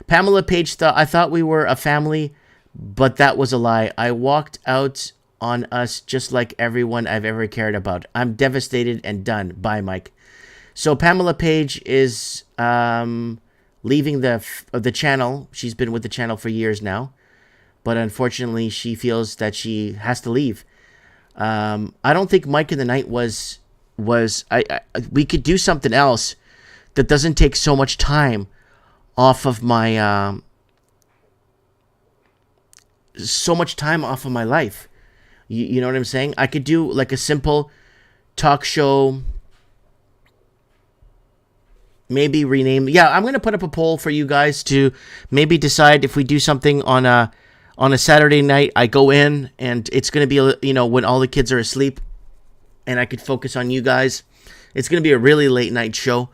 Pamela Page thought, I thought we were a family, but that was a lie. I walked out on us just like everyone I've ever cared about. I'm devastated and done. Bye, Mike. So Pamela Page is leaving the channel. She's been with the channel for years now, but unfortunately she feels that she has to leave. I don't think Mike in the Night was we could do something else that doesn't take so much time off of my life. You know what I'm saying? I could do like a simple talk show. Maybe rename. Yeah, I'm gonna put up a poll for you guys to maybe decide if we do something on a Saturday night. I go in and it's gonna be when all the kids are asleep, and I could focus on you guys. It's gonna be a really late night show,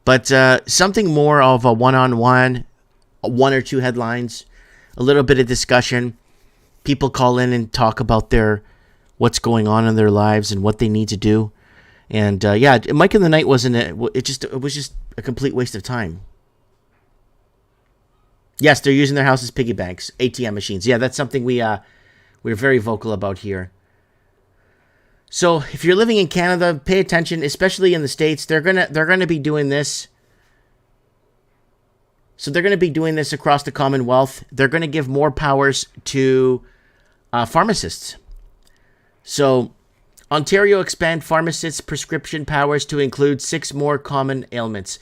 but something more of a one-on-one, one or two headlines, a little bit of discussion. People call in and talk about what's going on in their lives and what they need to do. And Mike in the Night wasn't it was just a complete waste of time. Yes, they're using their house as piggy banks, ATM machines. Yeah, that's something we're very vocal about here. So if you're living in Canada, pay attention, especially in the States. They're gonna be doing this. So they're gonna be doing this across the Commonwealth. They're gonna give more powers to pharmacists. So Ontario expand pharmacists' prescription powers to include 6 more common ailments.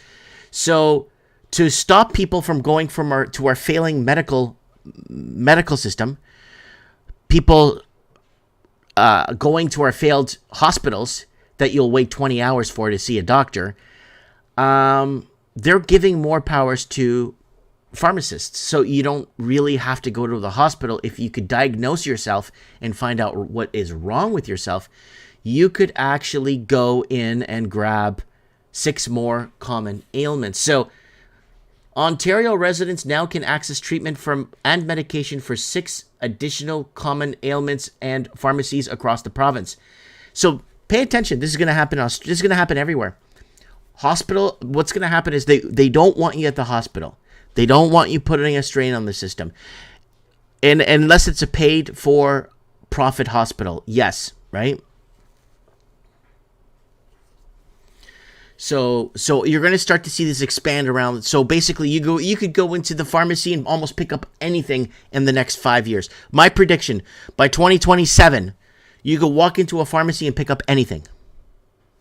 So to stop people from going to our failing medical system, people going to our failed hospitals that you'll wait 20 hours for to see a doctor, they're giving more powers to pharmacists. So you don't really have to go to the hospital. If you could diagnose yourself and find out what is wrong with yourself, you could actually go in and grab 6 more common ailments. So Ontario residents now can access treatment and medication for 6 additional common ailments and pharmacies across the province. So pay attention. This is going to happen. This is going to happen everywhere. Hospital. What's going to happen is they don't want you at the hospital. They don't want you putting a strain on the system, and unless it's a paid for profit hospital. Yes, right. So you're going to start to see this expand around. So basically, you could go into the pharmacy and almost pick up anything in the next 5 years. My prediction, by 2027, you could walk into a pharmacy and pick up anything,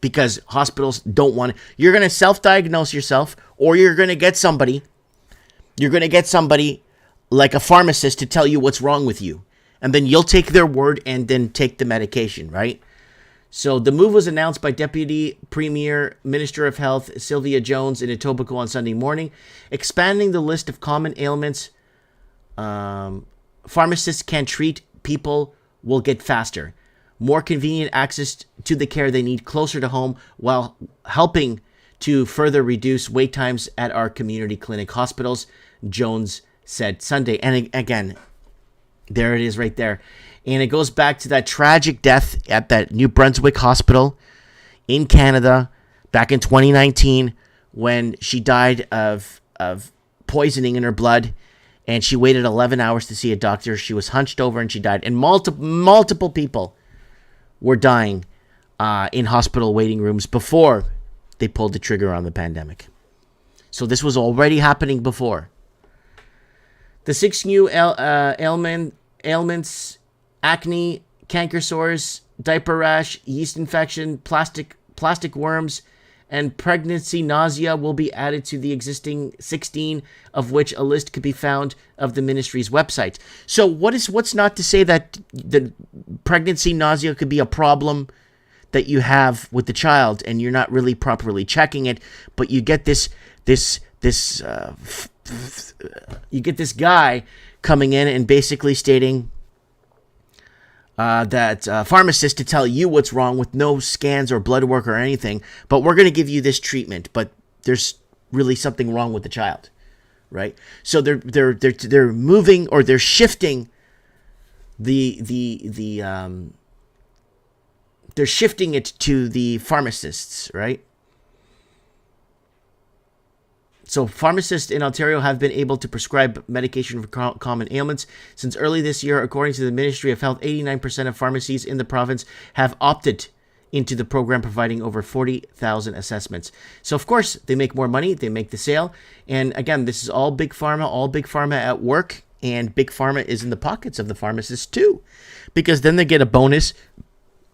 because hospitals don't want it. You're going to self-diagnose yourself, or you're going to get somebody like a pharmacist to tell you what's wrong with you, and then you'll take their word and then take the medication, right? So the move was announced by Deputy Premier, Minister of Health, Sylvia Jones in Etobicoke on Sunday morning, expanding the list of common ailments pharmacists can treat. People will get faster, more convenient access to the care they need closer to home, while helping to further reduce wait times at our community clinic hospitals, Jones said Sunday. And again, there it is right there. And it goes back to that tragic death at that New Brunswick hospital in Canada back in 2019, when she died of poisoning in her blood, and she waited 11 hours to see a doctor. She was hunched over and she died. And multiple people were dying in hospital waiting rooms before they pulled the trigger on the pandemic. So this was already happening before. The 6 new ailments: acne, canker sores, diaper rash, yeast infection, plastic worms, and pregnancy nausea will be added to the existing 16, of which a list could be found of the ministry's website. So what's not to say that the pregnancy nausea could be a problem that you have with the child and you're not really properly checking it, but you get this guy coming in and basically stating that pharmacist to tell you what's wrong with no scans or blood work or anything, but we're going to give you this treatment, but there's really something wrong with the child, right? So they're moving, or they're shifting they're shifting it to the pharmacists, right? So pharmacists in Ontario have been able to prescribe medication for common ailments. Since early this year, according to the Ministry of Health, 89% of pharmacies in the province have opted into the program, providing over 40,000 assessments. So, of course, they make more money. They make the sale. And, again, this is all big pharma at work. And big pharma is in the pockets of the pharmacists, too. Because then they get a bonus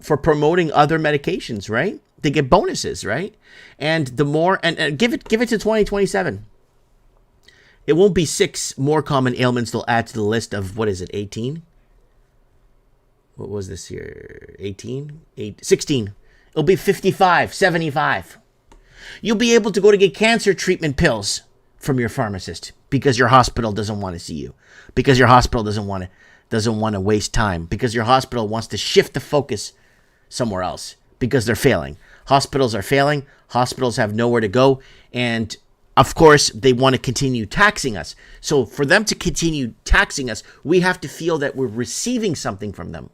for promoting other medications, right? They get bonuses, right? And the more, and give it to 2027. It won't be 6 more common ailments they'll add to the list of, 18? What was this here? 18? 16. It'll be 55, 75. You'll be able to go to get cancer treatment pills from your pharmacist because your hospital doesn't want to see you. Because your hospital doesn't want to waste time. Because your hospital wants to shift the focus somewhere else because they're failing. Hospitals are failing. Hospitals have nowhere to go. And, of course, they want to continue taxing us. So for them to continue taxing us, we have to feel that we're receiving something from them.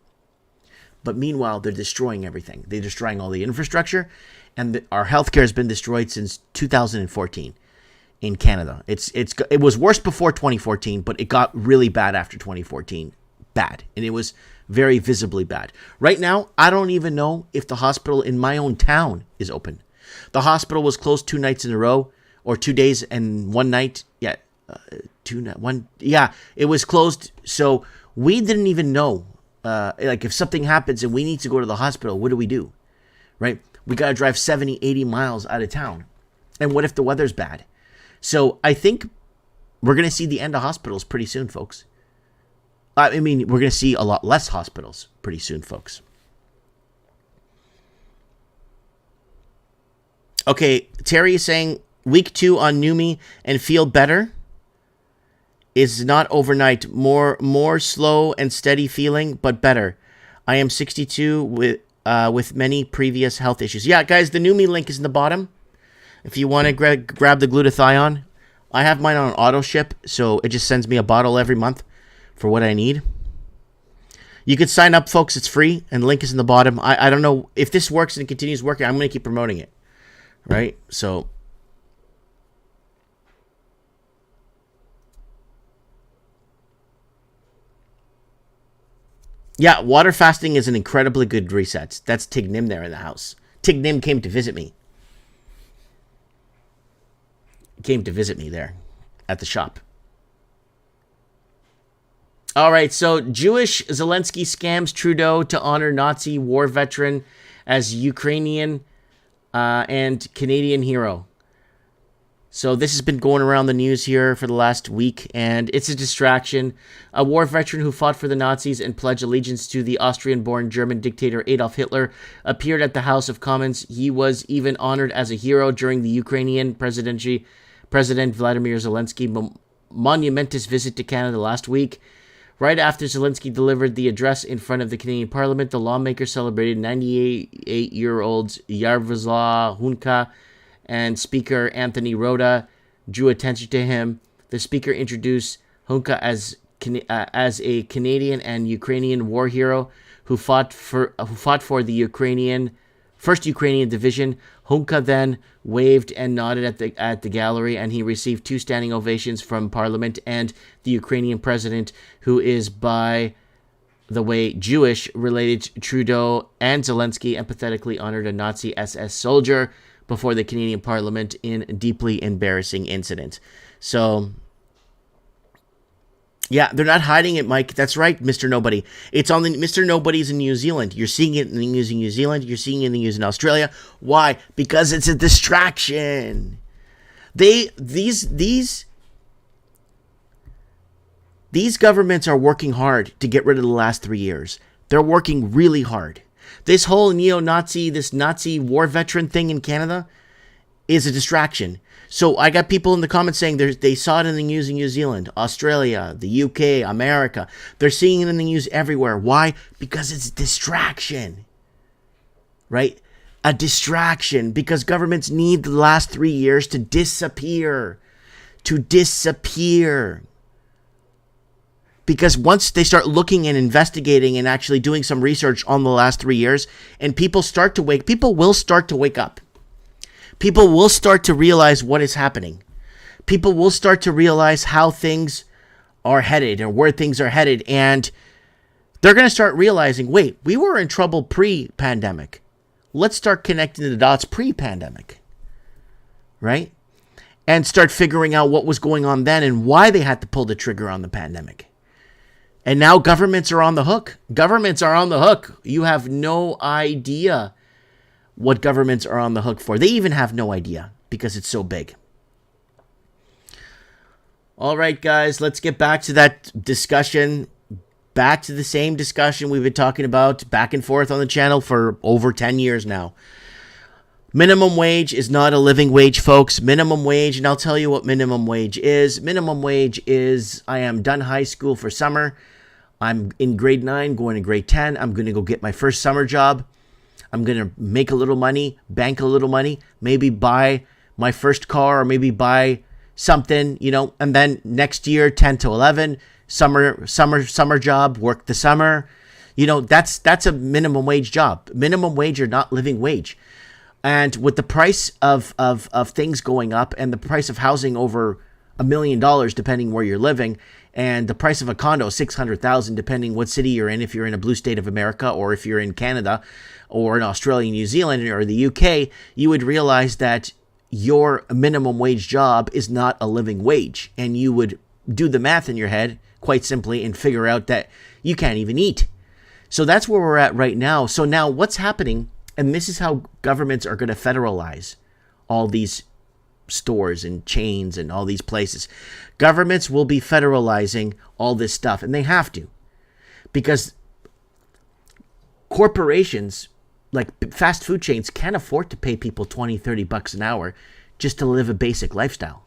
But meanwhile, they're destroying everything. They're destroying all the infrastructure. And our healthcare has been destroyed since 2014 in Canada. It was worse before 2014, but it got really bad after 2014. Bad. And it was very visibly bad. Right now, I don't even know if the hospital in my own town is open. The hospital was closed 2 nights in a row, or 2 days and 1 night. Yeah, it was closed. So we didn't even know. If something happens and we need to go to the hospital, what do? Right? We got to drive 70, 80 miles out of town. And what if the weather's bad? So I think we're going to see the end of hospitals pretty soon, folks. I mean, we're going to see a lot less hospitals pretty soon, folks. Okay, Terry is saying week 2 on Numi and feel better is not overnight. More slow and steady feeling, but better. I am 62 with many previous health issues. Yeah, guys, the Numi link is in the bottom. If you want to grab the glutathione, I have mine on auto ship, so it just sends me a bottle every month for what I need. You could sign up, folks. It's free, and the link is in the bottom. I don't know if this works and it continues working. I'm going to keep promoting it, right? So, yeah, water fasting is an incredibly good reset. That's Tig Nim there in the house. Tig Nim came to visit me. Came to visit me there at the shop. All right, so Jewish Zelensky scams Trudeau to honor Nazi war veteran as Ukrainian and Canadian hero. So this has been going around the news here for the last week, and it's a distraction. A war veteran who fought for the Nazis and pledged allegiance to the Austrian-born German dictator Adolf Hitler appeared at the House of Commons. He was even honored as a hero during the Ukrainian President Vladimir Zelensky monumentous visit to Canada last week. Right after Zelensky delivered the address in front of the Canadian Parliament, the lawmaker celebrated 98-year-old Yaroslav Hunka, and Speaker Anthony Rota drew attention to him. The Speaker introduced Hunka as a Canadian and Ukrainian war hero who fought for the First Ukrainian Division. Hunka then waved and nodded at the gallery, and he received 2 standing ovations from Parliament and the Ukrainian president, who is, by the way, Jewish, related Trudeau and Zelensky, empathetically honored a Nazi SS soldier before the Canadian Parliament in a deeply embarrassing incident. So, Yeah, they're not hiding it, Mike. That's right, Mr. Nobody. It's on the Mr. Nobody's in New Zealand. You're seeing it in the news in New Zealand. You're seeing it in the news in Australia. Why? Because it's a distraction. These governments are working hard to get rid of the last 3 years. They're working really hard. This whole neo-Nazi, this Nazi war veteran thing in Canada is a distraction. So I got people in the comments saying they saw it in the news in New Zealand, Australia, the UK, America. They're seeing it in the news everywhere. Why? Because it's a distraction, right? A distraction, because governments need the last 3 years to disappear. Because once they start looking and investigating and actually doing some research on the last 3 years, and people will start to wake up. People will start to realize what is happening. People will start to realize how things are headed or where things are headed. And they're going to start realizing, wait, we were in trouble pre-pandemic. Let's start connecting the dots pre-pandemic, right? And start figuring out what was going on then and why they had to pull the trigger on the pandemic. And now governments are on the hook. Governments are on the hook. You have no idea what governments are on the hook for. They even have no idea because it's so big. All right, guys, let's get back to that discussion. Back to the same discussion we've been talking about back and forth on the channel for over 10 years now. Minimum wage is not a living wage, folks. Minimum wage, and I'll tell you what minimum wage is. Minimum wage is, I am done high school for summer. I'm in grade 9, going to grade 10. I'm going to go get my first summer job. I'm going to make a little money, bank a little money, maybe buy my first car or maybe buy something, and then next year, 10 to 11, summer job, work the summer. That's a minimum wage job. Minimum wage or not living wage. And with the price of things going up and the price of housing over $1 million, depending where you're living, and the price of a condo, $600,000, depending what city you're in, if you're in a blue state of America or if you're in Canada or in Australia, New Zealand, or the UK, you would realize that your minimum wage job is not a living wage. And you would do the math in your head quite simply and figure out that you can't even eat. So that's where we're at right now. So now what's happening, and this is how governments are going to federalize all these stores and chains and all these places. Governments will be federalizing all this stuff, and they have to, because corporations like fast food chains can't afford to pay people $20-$30 an hour just to live a basic lifestyle.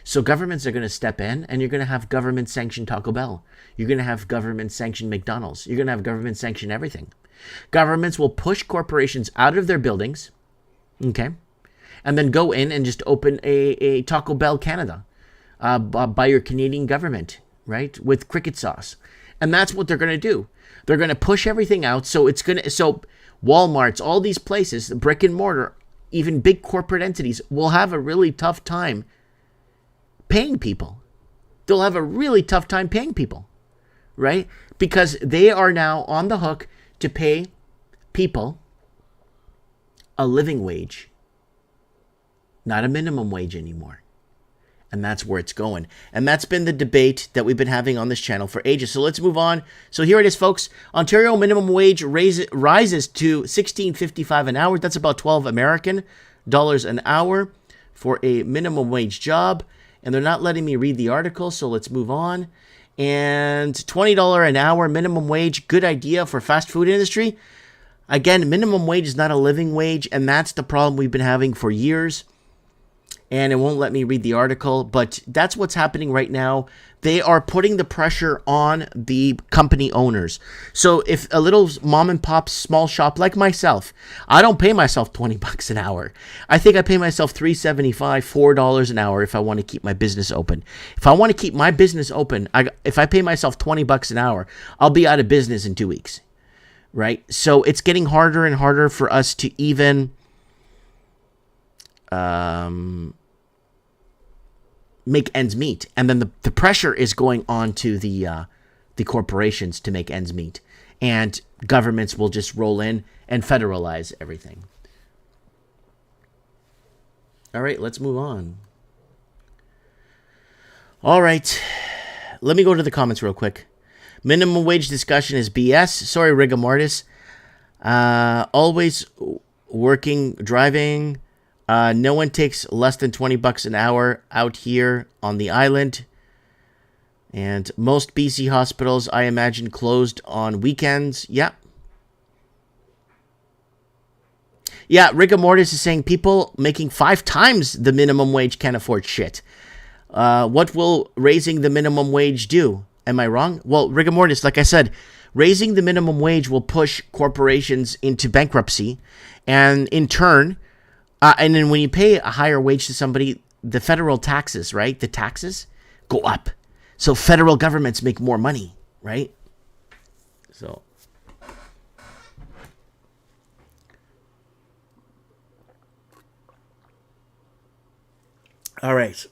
So governments are going to step in, and you're going to have government-sanctioned Taco Bell. You're going to have government-sanctioned McDonald's. You're going to have government-sanctioned everything. Governments will push corporations out of their buildings, okay, and then go in and just open a Taco Bell Canada by your Canadian government, right, with cricket sauce. And that's what they're going to do. They're going to push everything out. So Walmarts, all these places, brick and mortar, even big corporate entities will have a really tough time paying people. They'll have a really tough time paying people, right? Because they are now on the hook to pay people a living wage, not a minimum wage anymore. And that's where it's going. And that's been the debate that we've been having on this channel for ages. So let's move on. So here it is, folks. Ontario minimum wage rises to $16.55 an hour. That's about 12 American dollars an hour for a minimum wage job. And they're not letting me read the article, so let's move on. And $20 an hour minimum wage, good idea for fast food industry. Again, minimum wage is not a living wage, and that's the problem we've been having for years. And it won't let me read the article, but that's what's happening right now. They are putting the pressure on the company owners. So if a little mom and pop small shop like myself, I don't pay myself $20 an hour. I think I pay myself $3.75, $4 an hour if I want to keep my business open. If I want to keep my business open, if I pay myself $20 an hour, I'll be out of business in 2 weeks, right? So it's getting harder and harder for us to even make ends meet, and then the pressure is going on to the corporations to make ends meet, and governments will just roll in and federalize everything. All right, let's move on. All right, Let me go to the comments real quick. Minimum wage discussion is BS. Sorry, rigor mortis. Always working, driving. No one takes less than $20 an hour out here on the island. And most BC hospitals, I imagine, closed on weekends. Yeah. Yeah, rigor mortis is saying people making 5 times the minimum wage can't afford shit. What will raising the minimum wage do? Am I wrong? Well, rigor mortis, like I said, raising the minimum wage will push corporations into bankruptcy. And in turn, and then when you pay a higher wage to somebody, the federal taxes, right? The taxes go up. So federal governments make more money, right? So. All right.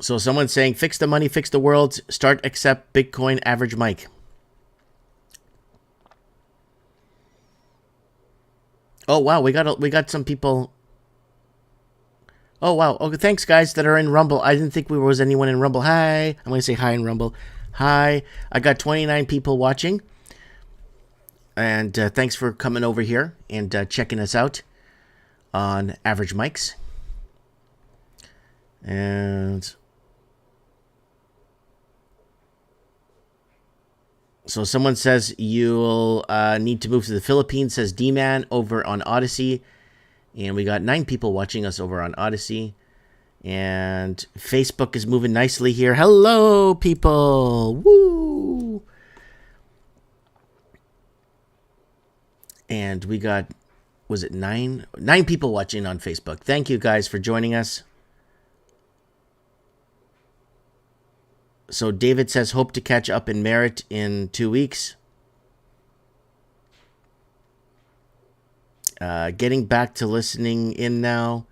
So someone's saying, fix the money, fix the world, start accept Bitcoin average Mike. Oh wow, we got some people. Oh wow. Okay, thanks guys that are in Rumble. I didn't think was anyone in Rumble. Hi. I'm going to say hi in Rumble. Hi. I got 29 people watching. And thanks for coming over here and checking us out on Average Mics. And so someone says you'll need to move to the Philippines, says D-Man over on Odyssey. And we got 9 people watching us over on Odyssey. And Facebook is moving nicely here. Hello, people. Woo! And we got, was it 9 people watching on Facebook. Thank you guys for joining us. So David says, hope to catch up in merit in 2 weeks. Getting back to listening in now.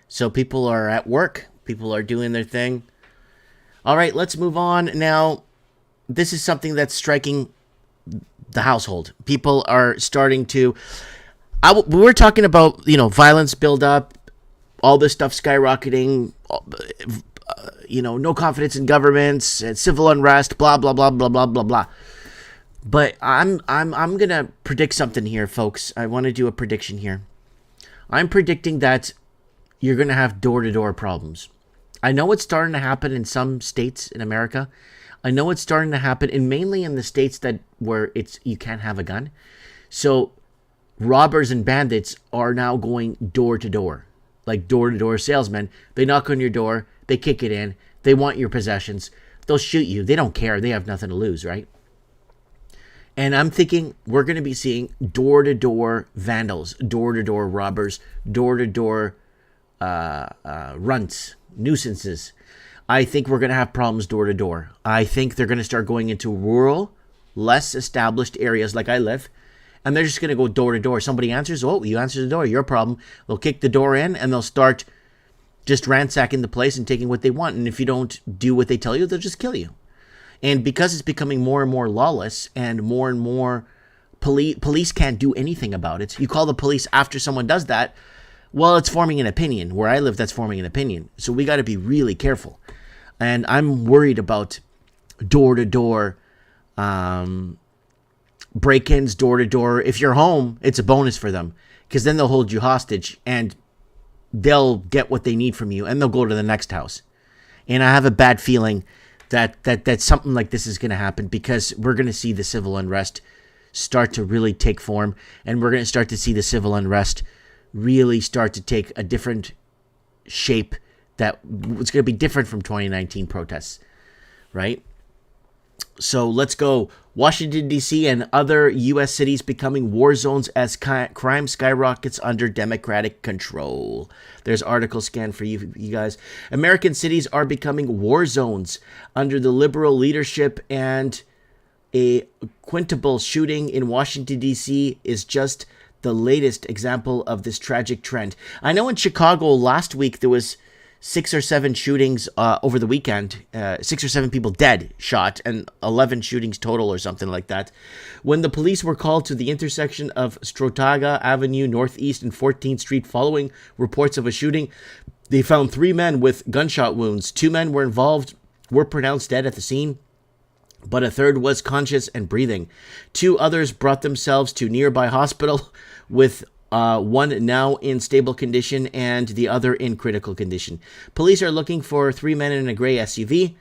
So people are at work. People are doing their thing. All right, let's move on. Now, this is something that's striking the household. People are starting to... we were talking about, violence buildup, all this stuff skyrocketing, no confidence in governments, and civil unrest, blah, blah, blah, blah, blah, blah, blah. But I'm going to predict something here, folks. I want to do a prediction here. I'm predicting that you're going to have door-to-door problems. I know it's starting to happen in some states in America. I know it's starting to happen mainly in the states where you can't have a gun. So robbers and bandits are now going door to door, like door-to-door salesmen. They knock on your door, they kick it in, they want your possessions, they'll shoot you. They don't care. They have nothing to lose, right? And I'm thinking we're going to be seeing door-to-door vandals, door-to-door robbers, door-to-door runts, nuisances. I think we're going to have problems door-to-door. I think they're going to start going into rural, less established areas like I live, and they're just going to go door-to-door. Somebody answers, oh, you answer the door, your problem. They'll kick the door in, and they'll start just ransacking the place and taking what they want. And if you don't do what they tell you, they'll just kill you. And because it's becoming more and more lawless and more police can't do anything about it. You call the police after someone does that, well, it's forming an opinion. Where I live, that's forming an opinion. So we got to be really careful. And I'm worried about door-to-door break-ins, door-to-door. If you're home, it's a bonus for them because then they'll hold you hostage and they'll get what they need from you and they'll go to the next house. And I have a bad feeling that something like this is going to happen because we're going to see the civil unrest start to really take form, and we're going to start to see the civil unrest really start to take a different shape that it's going to be different from 2019 protests, right? So let's go. Washington, D.C. and other U.S. cities becoming war zones as crime skyrockets under Democratic control. There's article scan for you guys. American cities are becoming war zones under the liberal leadership, and a quintuple shooting in Washington, D.C. is just the latest example of this tragic trend. I know in Chicago last week there was 6 or 7 shootings over the weekend, 6 or 7 people dead, shot, and 11 shootings total or something like that. When the police were called to the intersection of Strotaga Avenue Northeast and 14th Street following reports of a shooting, they found 3 men with gunshot wounds. 2 men were pronounced dead at the scene, but a third was conscious and breathing. 2 others brought themselves to nearby hospital, with one now in stable condition and the other in critical condition. Police are looking for 3 men in a gray SUV.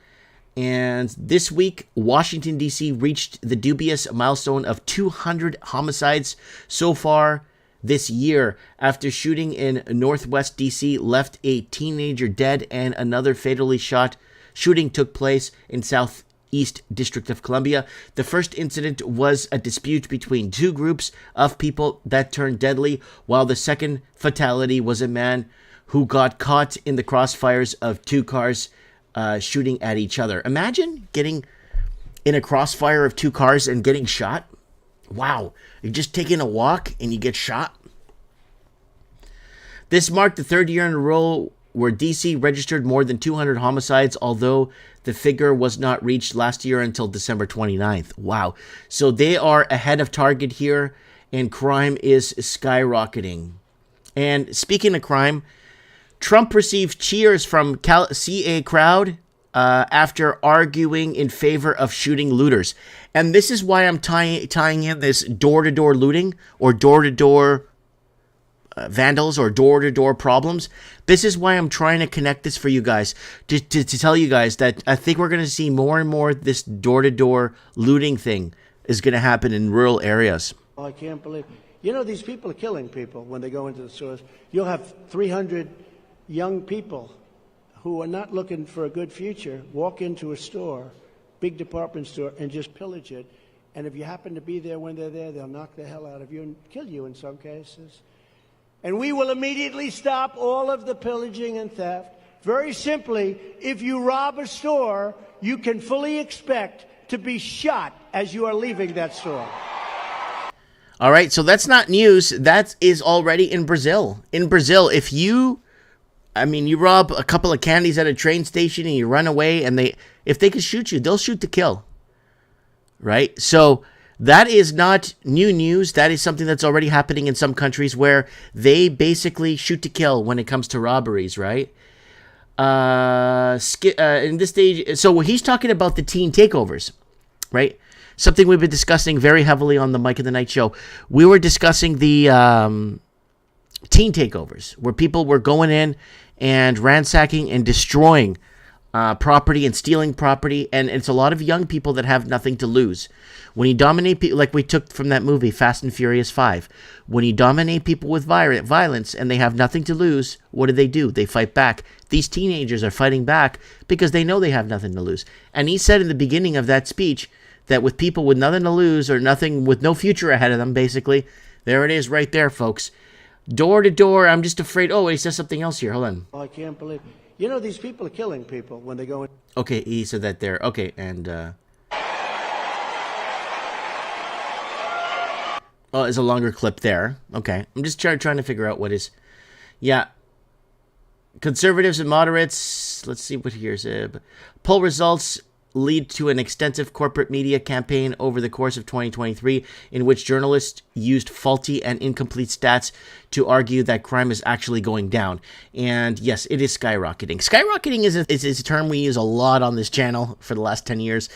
And this week, Washington, D.C. reached the dubious milestone of 200 homicides so far this year, after shooting in Northwest D.C. left a teenager dead and another fatally shot. Shooting took place in Southeast District of Columbia. The first incident was a dispute between 2 groups of people that turned deadly, while the second fatality was a man who got caught in the crossfires of 2 cars shooting at each other. Imagine getting in a crossfire of 2 cars and getting shot. Wow. You're just taking a walk and you get shot. This marked the 3rd year in a row where D.C. registered more than 200 homicides, although the figure was not reached last year until December 29th. Wow. So they are ahead of target here, and crime is skyrocketing. And speaking of crime, Trump received cheers from CA crowd after arguing in favor of shooting looters. And this is why I'm tying in this door-to-door looting or door-to-door vandals or door-to-door problems. This is why I'm trying to connect this for you guys, to tell you guys that I think we're going to see more and more this door-to-door looting thing is going to happen in rural areas. Oh, I can't believe it. You know, these people are killing people when they go into the stores. You'll have 300 young people who are not looking for a good future walk into a store, big department store, and just pillage it. And if you happen to be there when they're there, they'll knock the hell out of you and kill you in some cases. And we will immediately stop all of the pillaging and theft. Very simply, if you rob a store, you can fully expect to be shot as you are leaving that store. All right, so that's not news. That is already in Brazil. In Brazil, if you rob a couple of candies at a train station and you run away, and if they can shoot you, they'll shoot to kill. Right? So that is not new news. That is something that's already happening in some countries where they basically shoot to kill when it comes to robberies, right? In this stage, so he's talking about the teen takeovers, right? Something we've been discussing very heavily on the Mike of the Night show. We were discussing the teen takeovers, where people were going in and ransacking and destroying property and stealing property, and it's a lot of young people that have nothing to lose. When you dominate people, like we took from that movie Fast and Furious 5, when you dominate people with violence and they have nothing to lose, what do? They fight back. These teenagers are fighting back because they know they have nothing to lose. And he said in the beginning of that speech that with people with nothing to lose, or nothing, with no future ahead of them, basically, there it is right there, folks. Door to door, I'm just afraid. Oh, he says something else here. Hold on. Oh, I can't believe it. You know, these people are killing people when they go in. Okay, he said that there. Okay, and oh, there's a longer clip there. Okay, I'm just trying to figure out what is. Yeah, conservatives and moderates. Let's see what here's. Poll results lead to an extensive corporate media campaign over the course of 2023 in which journalists used faulty and incomplete stats to argue that crime is actually going down. And yes, it is skyrocketing. Skyrocketing is a term we use a lot on this channel for the last 10 years.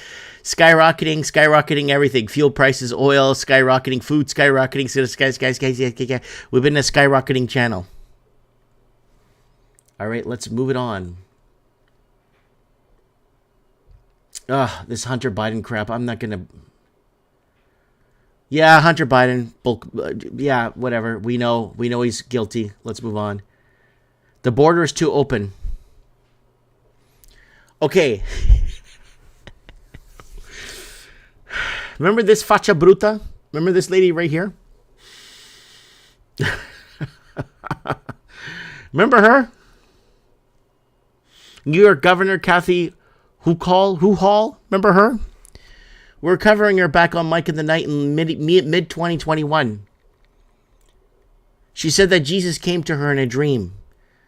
Skyrocketing everything. Fuel prices, oil, skyrocketing food, skyrocketing. We've been a skyrocketing channel. All right, let's move it on. This Hunter Biden crap. I'm not gonna. Yeah, Hunter Biden. Yeah, whatever. We know he's guilty. Let's move on. The border is too open. Okay. Remember this facha bruta? Remember this lady right here? Remember her? New York Governor Kathy Hochul, remember her? We're covering her back on Mike in the Night in mid 2021. She said that Jesus came to her in a dream,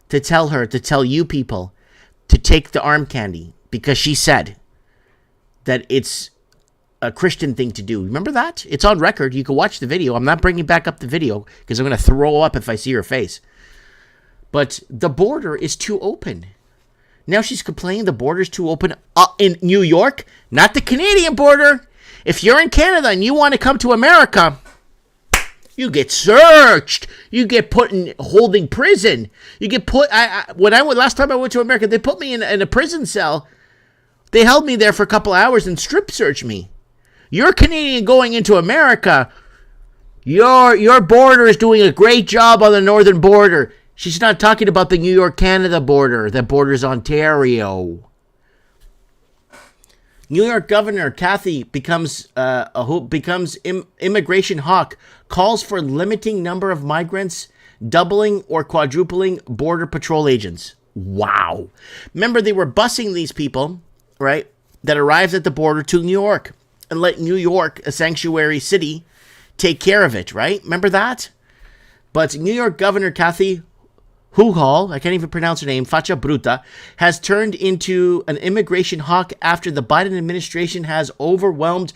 to tell you people to take the arm candy because she said that it's a Christian thing to do. Remember that? It's on record. You can watch the video. I'm not bringing back up the video because I'm going to throw up if I see her face. But the border is too open. Now she's complaining the border's too open in New York, not the Canadian border. If you're in Canada and you want to come to America, you get searched. You get put in holding prison. You get put. Last time I went to America, they put me in a prison cell. They held me there for a couple hours and strip searched me. You're Canadian going into America. Your border is doing a great job on the northern border. She's not talking about the New York-Canada border that borders Ontario. New York Governor Kathy becomes immigration hawk, calls for limiting number of migrants, doubling or quadrupling border patrol agents. Wow. Remember, they were busing these people, right, that arrived at the border to New York and let New York, a sanctuary city, take care of it, right? Remember that? But New York Governor Kathy Hochul, I can't even pronounce her name, Faccia Bruta, has turned into an immigration hawk after the Biden administration has overwhelmed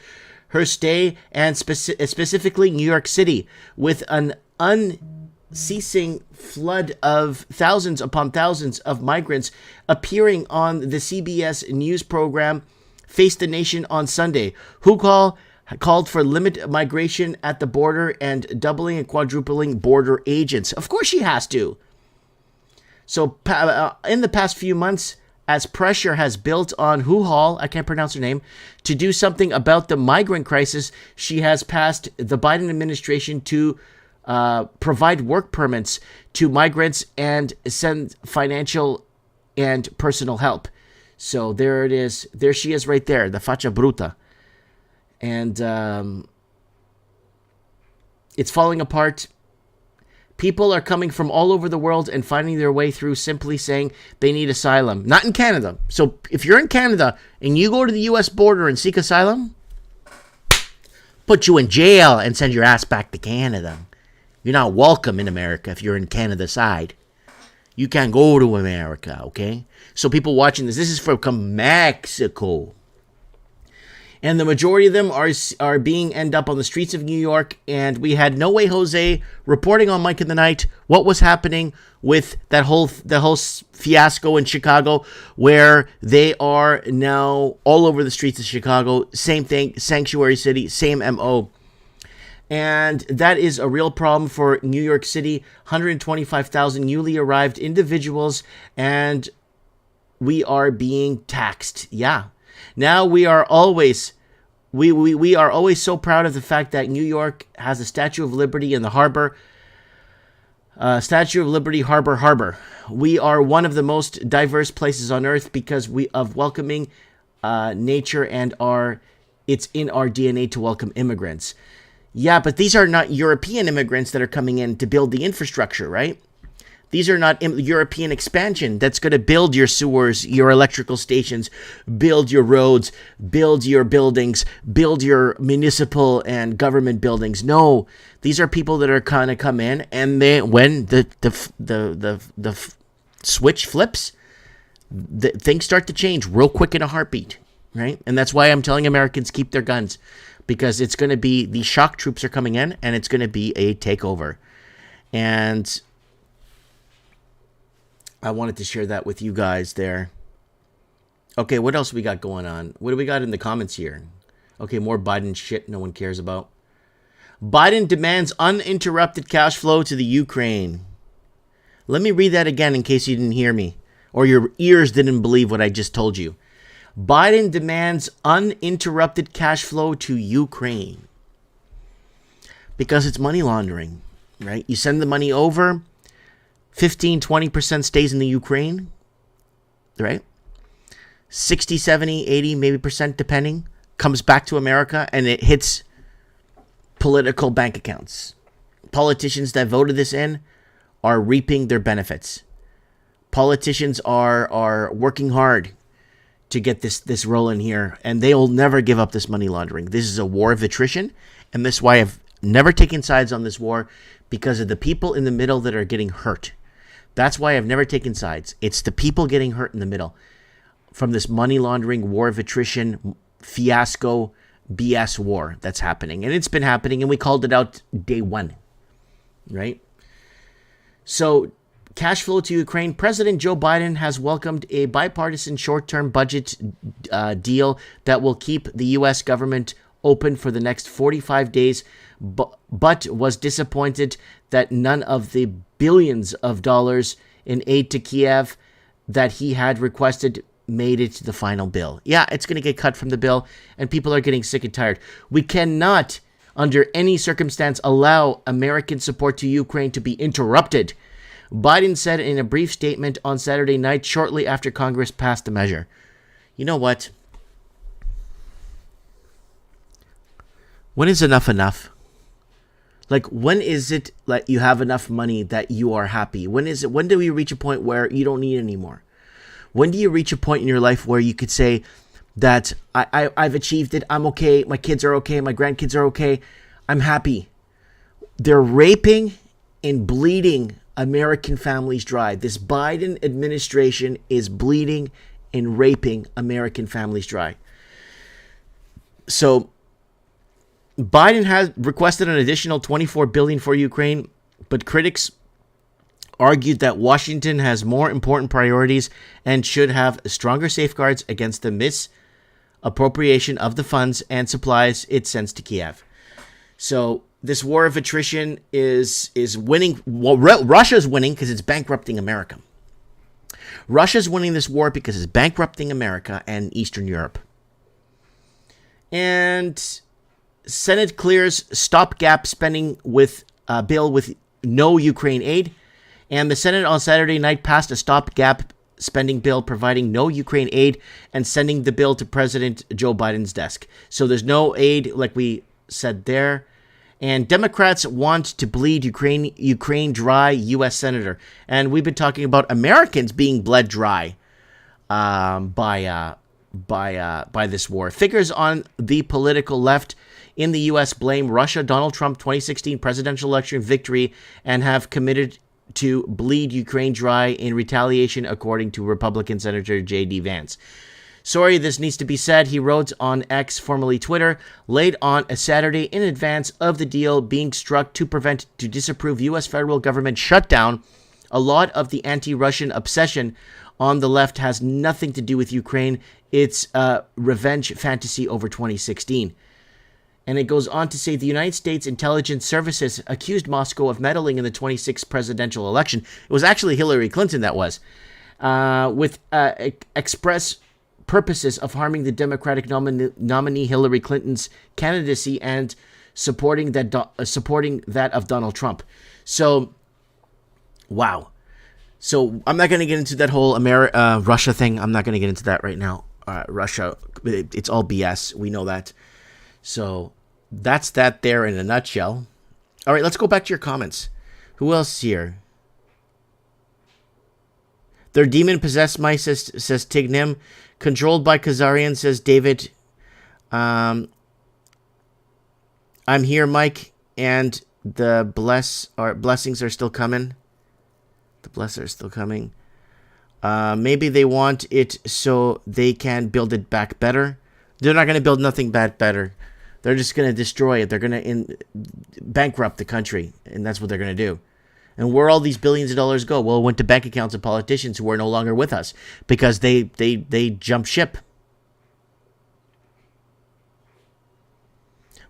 her stay and specifically New York City with an unceasing flood of thousands upon thousands of migrants appearing on the CBS News program Face the Nation on Sunday. Hochul called for limited migration at the border and doubling and quadrupling border agents. Of course she has to. So in the past few months, as pressure has built on Hochul, I can't pronounce her name, to do something about the migrant crisis, she has passed the Biden administration to provide work permits to migrants and send financial and personal help. So there it is. There she is right there, the Faccia Bruta. And it's falling apart. People are coming from all over the world and finding their way through simply saying they need asylum. Not in Canada. So if you're in Canada and you go to the U.S. border and seek asylum, put you in jail and send your ass back to Canada. You're not welcome in America if you're in Canada side. You can't go to America, okay? So people watching this is from Mexico. And the majority of them are being end up on the streets of New York. And we had No Way Jose reporting on Mike in the Night what was happening with the whole fiasco in Chicago, where they are now all over the streets of Chicago. Same thing, sanctuary city, same MO. And that is a real problem for New York City. 125,000 newly arrived individuals, and we are being taxed. Yeah. Now we are always so proud of the fact that New York has a Statue of Liberty in the harbor. Statue of Liberty Harbor. We are one of the most diverse places on earth because of welcoming nature, and it's in our DNA to welcome immigrants. Yeah, but these are not European immigrants that are coming in to build the infrastructure, right? These are not European expansion that's going to build your sewers, your electrical stations, build your roads, build your buildings, build your municipal and government buildings. No, these are people that are going to come in, and when the switch flips, things start to change real quick in a heartbeat, right? And that's why I'm telling Americans keep their guns, because it's going to be the shock troops are coming in, and it's going to be a takeover. And I wanted to share that with you guys there. Okay, what else we got going on? What do we got in the comments here? Okay, more Biden shit no one cares about. Biden demands uninterrupted cash flow to the Ukraine. Let me read that again in case you didn't hear me, or your ears didn't believe what I just told you. Biden demands uninterrupted cash flow to Ukraine. Because it's money laundering, right? You send the money over, 15-20% stays in the Ukraine, right? 60, 70, 80 maybe percent depending comes back to America, and it hits political bank accounts. Politicians that voted this in are reaping their benefits. Politicians are working hard to get this rolling here, and they'll never give up this money laundering. This is a war of attrition, and this is why I've never taken sides on this war, because of the people in the middle that are getting hurt. That's why I've never taken sides. It's the people getting hurt in the middle from this money laundering, war of attrition, fiasco, BS war that's happening. And it's been happening, and we called it out day one, right? So cash flow to Ukraine. President Joe Biden has welcomed a bipartisan short-term budget deal that will keep the U.S. government open for the next 45 days, but was disappointed that none of the billions of dollars in aid to Kiev that he had requested made it to the final bill. Yeah, it's going to get cut from the bill, and people are getting sick and tired. We cannot, under any circumstance, allow American support to Ukraine to be interrupted, Biden said in a brief statement on Saturday night shortly after Congress passed the measure. You know what? When is enough enough? Like, when is it like you have enough money that you are happy? When do we reach a point where you don't need any more? When do you reach a point in your life where you could say that I've achieved it, I'm okay, my kids are okay, my grandkids are okay, I'm happy? They're raping and bleeding American families dry. This Biden administration is bleeding and raping American families dry. So Biden has requested an additional $24 billion for Ukraine, but critics argued that Washington has more important priorities and should have stronger safeguards against the misappropriation of the funds and supplies it sends to Kiev. So this war of attrition is winning. Well, Russia's winning because it's bankrupting America. Russia's winning this war because it's bankrupting America and Eastern Europe. And Senate clears stopgap spending with a bill with no Ukraine aid. And the Senate on Saturday night passed a stopgap spending bill providing no Ukraine aid and sending the bill to President Joe Biden's desk. So there's no aid, like we said there. And Democrats want to bleed Ukraine dry, U.S. Senator. And we've been talking about Americans being bled dry by this war. Figures on the political left in the U.S. blame Russia, Donald Trump 2016 presidential election victory, and have committed to bleed Ukraine dry in retaliation, according to Republican Senator J.D. Vance. Sorry, this needs to be said, he wrote on X, formerly Twitter, late on a Saturday in advance of the deal being struck to disapprove U.S. federal government shutdown. A lot of the anti-Russian obsession on the left has nothing to do with Ukraine. It's a revenge fantasy over 2016. And it goes on to say the United States intelligence services accused Moscow of meddling in the 26th presidential election. It was actually Hillary Clinton that was, with express purposes of harming the Democratic nominee Hillary Clinton's candidacy and supporting that of Donald Trump. So, wow. So I'm not going to get into that whole Russia thing. I'm not going to get into that right now. Russia, it's all BS. We know that. So that's that there in a nutshell. All right, let's go back to your comments. Who else here? They're demon-possessed mice, says Tignim. Controlled by Khazarian, says David. I'm here, Mike, and the blessings are still coming. The blessings are still coming. Maybe they want it so they can build it back better. They're not going to build nothing better. They're just going to destroy it. They're going to bankrupt the country, and that's what they're going to do. And where all these billions of dollars go? Well, it went to bank accounts of politicians who are no longer with us because they jumped ship.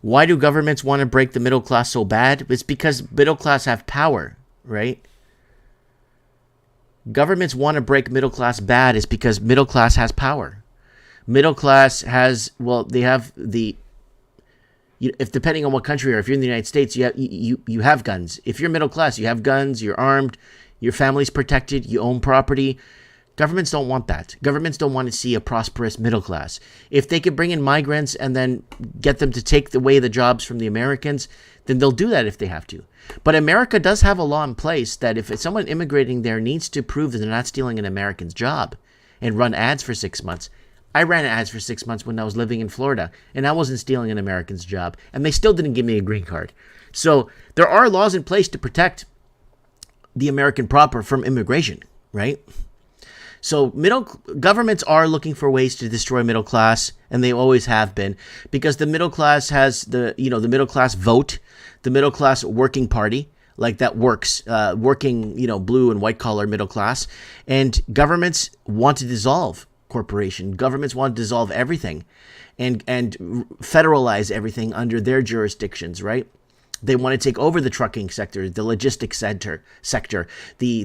Why do governments want to break the middle class so bad? It's because middle class have power, right? Governments want to break middle class bad is because middle class has power. Middle class has, well, they have the... If depending on what country, or if you're in the United States, you have guns. If you're middle class, you have guns, you're armed, your family's protected, you own property. Governments don't want that. Governments don't want to see a prosperous middle class. If they could bring in migrants and then get them to take away the jobs from the Americans, then they'll do that if they have to. But America does have a law in place that if someone immigrating there needs to prove that they're not stealing an American's job and run ads for 6 months. I ran ads for 6 months when I was living in Florida, and I wasn't stealing an American's job, and they still didn't give me a green card. So there are laws in place to protect the American proper from immigration, right? So governments are looking for ways to destroy middle class, and they always have been, because the middle class has the middle class vote, the middle class working party, like that works, working, blue and white collar middle class, and governments want to dissolve corporation. Governments want to dissolve everything, and federalize everything under their jurisdictions, right? They want to take over the trucking sector, the logistics sector, the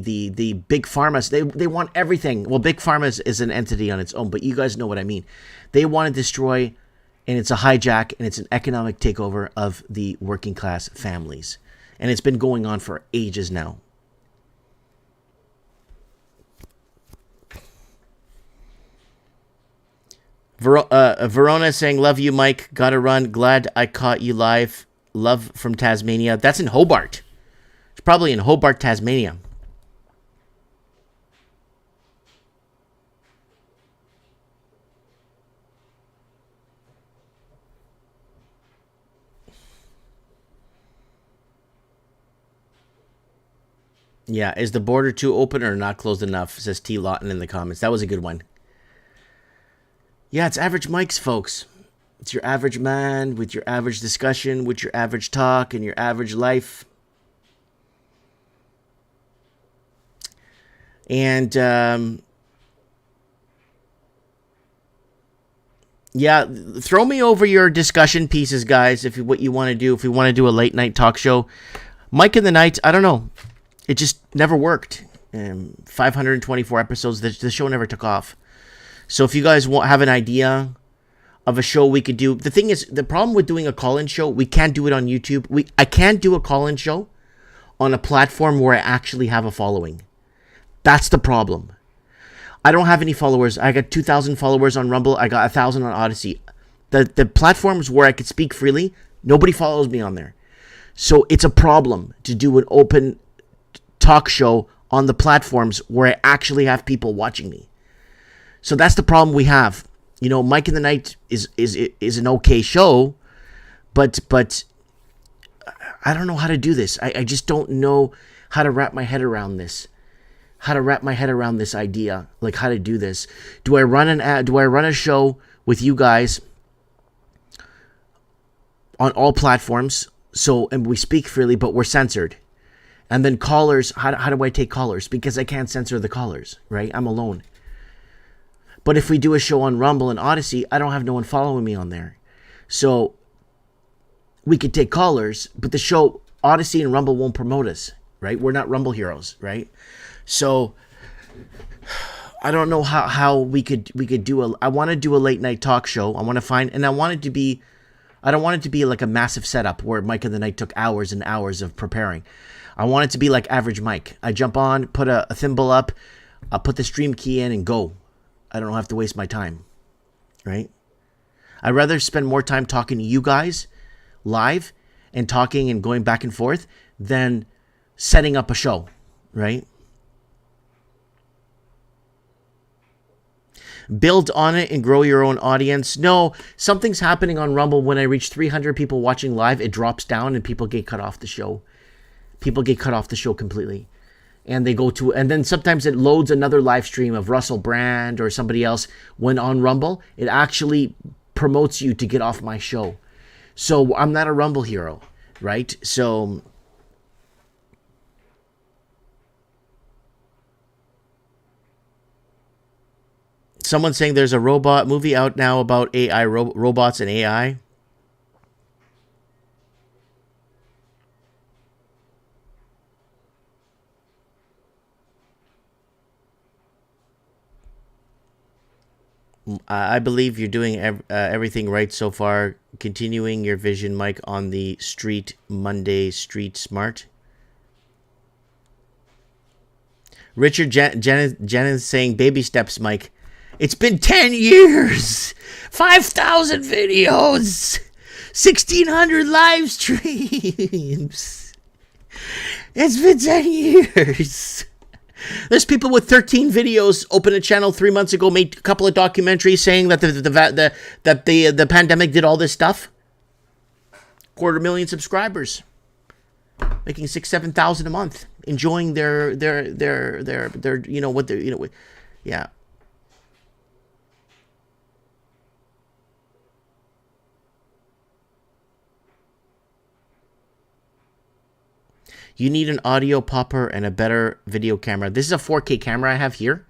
big pharmas. They want everything. Well, big pharma is an entity on its own, but you guys know what I mean. They want to destroy, and it's a hijack, and it's an economic takeover of the working class families. And it's been going on for ages now. Verona is saying, love you, Mike. Gotta run. Glad I caught you live. Love from Tasmania. That's in Hobart. It's probably in Hobart, Tasmania. Yeah, is the border too open or not closed enough? Says T. Lawton in the comments. That was a good one. Yeah, it's average mics, folks. It's your average man with your average discussion, with your average talk, and your average life. And, yeah, throw me over your discussion pieces, guys, what you want to do. If we want to do a late night talk show. Mike in the Night, I don't know. It just never worked. 524 episodes, the show never took off. So if you guys have an idea of a show we could do. The thing is, the problem with doing a call-in show, we can't do it on YouTube. I can't do a call-in show on a platform where I actually have a following. That's the problem. I don't have any followers. I got 2,000 followers on Rumble. I got 1,000 on Odyssey. The platforms where I could speak freely, nobody follows me on there. So it's a problem to do an open talk show on the platforms where I actually have people watching me. So that's the problem we have. Mike in the Night is an okay show, but I don't know how to do this. I just don't know how to wrap my head around this. How to wrap my head around this idea, like how to do this. Do I run a show with you guys on all platforms? And we speak freely, but we're censored. And then callers, how do I take callers? Because I can't censor the callers, right? I'm alone. But if we do a show on Rumble and Odyssey, I don't have no one following me on there. So we could take callers, but the show, Odyssey and Rumble won't promote us, right? We're not Rumble heroes, right? So I don't know how we could do I want to do a late night talk show. I want to find, and I don't want it to be like a massive setup where Mike in the Night took hours and hours of preparing. I want it to be like average Mike. I jump on, put a thimble up, I'll put the stream key in and go. I don't have to waste my time, right? I'd rather spend more time talking to you guys live and talking and going back and forth than setting up a show, right? Build on it and grow your own audience. No, something's happening on Rumble. When I reach 300 people watching live, it drops down and people get cut off the show. People get cut off the show completely. And then sometimes it loads another live stream of Russell Brand or somebody else. When on Rumble, it actually promotes you to get off my show. So I'm not a Rumble hero, right? So someone's saying there's a robot movie out now about AI, robots and AI. I believe you're doing everything right so far. Continuing your vision, Mike, on the street, Monday Street Smart. Richard Jennings saying, baby steps, Mike. It's been 10 years, 5,000 videos, 1,600 live streams. It's been 10 years. There's people with 13 videos, opened a channel 3 months ago, made a couple of documentaries saying that the pandemic did all this stuff. 250,000 subscribers. making 6,000-7,000 a month, enjoying their what they yeah. You need an audio popper and a better video camera. This is a 4K camera I have here,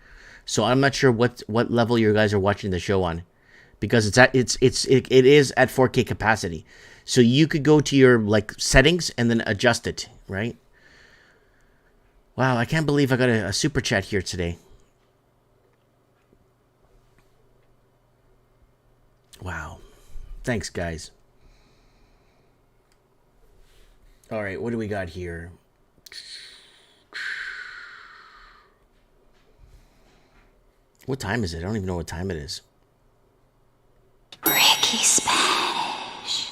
so I'm not sure what level you guys are watching the show on, because it is at 4K capacity. So you could go to your settings and then adjust it, right? Wow, I can't believe I got a super chat here today. Wow. Thanks, guys. All right, what do we got here? What time is it? I don't even know what time it is. Ricky Spanish.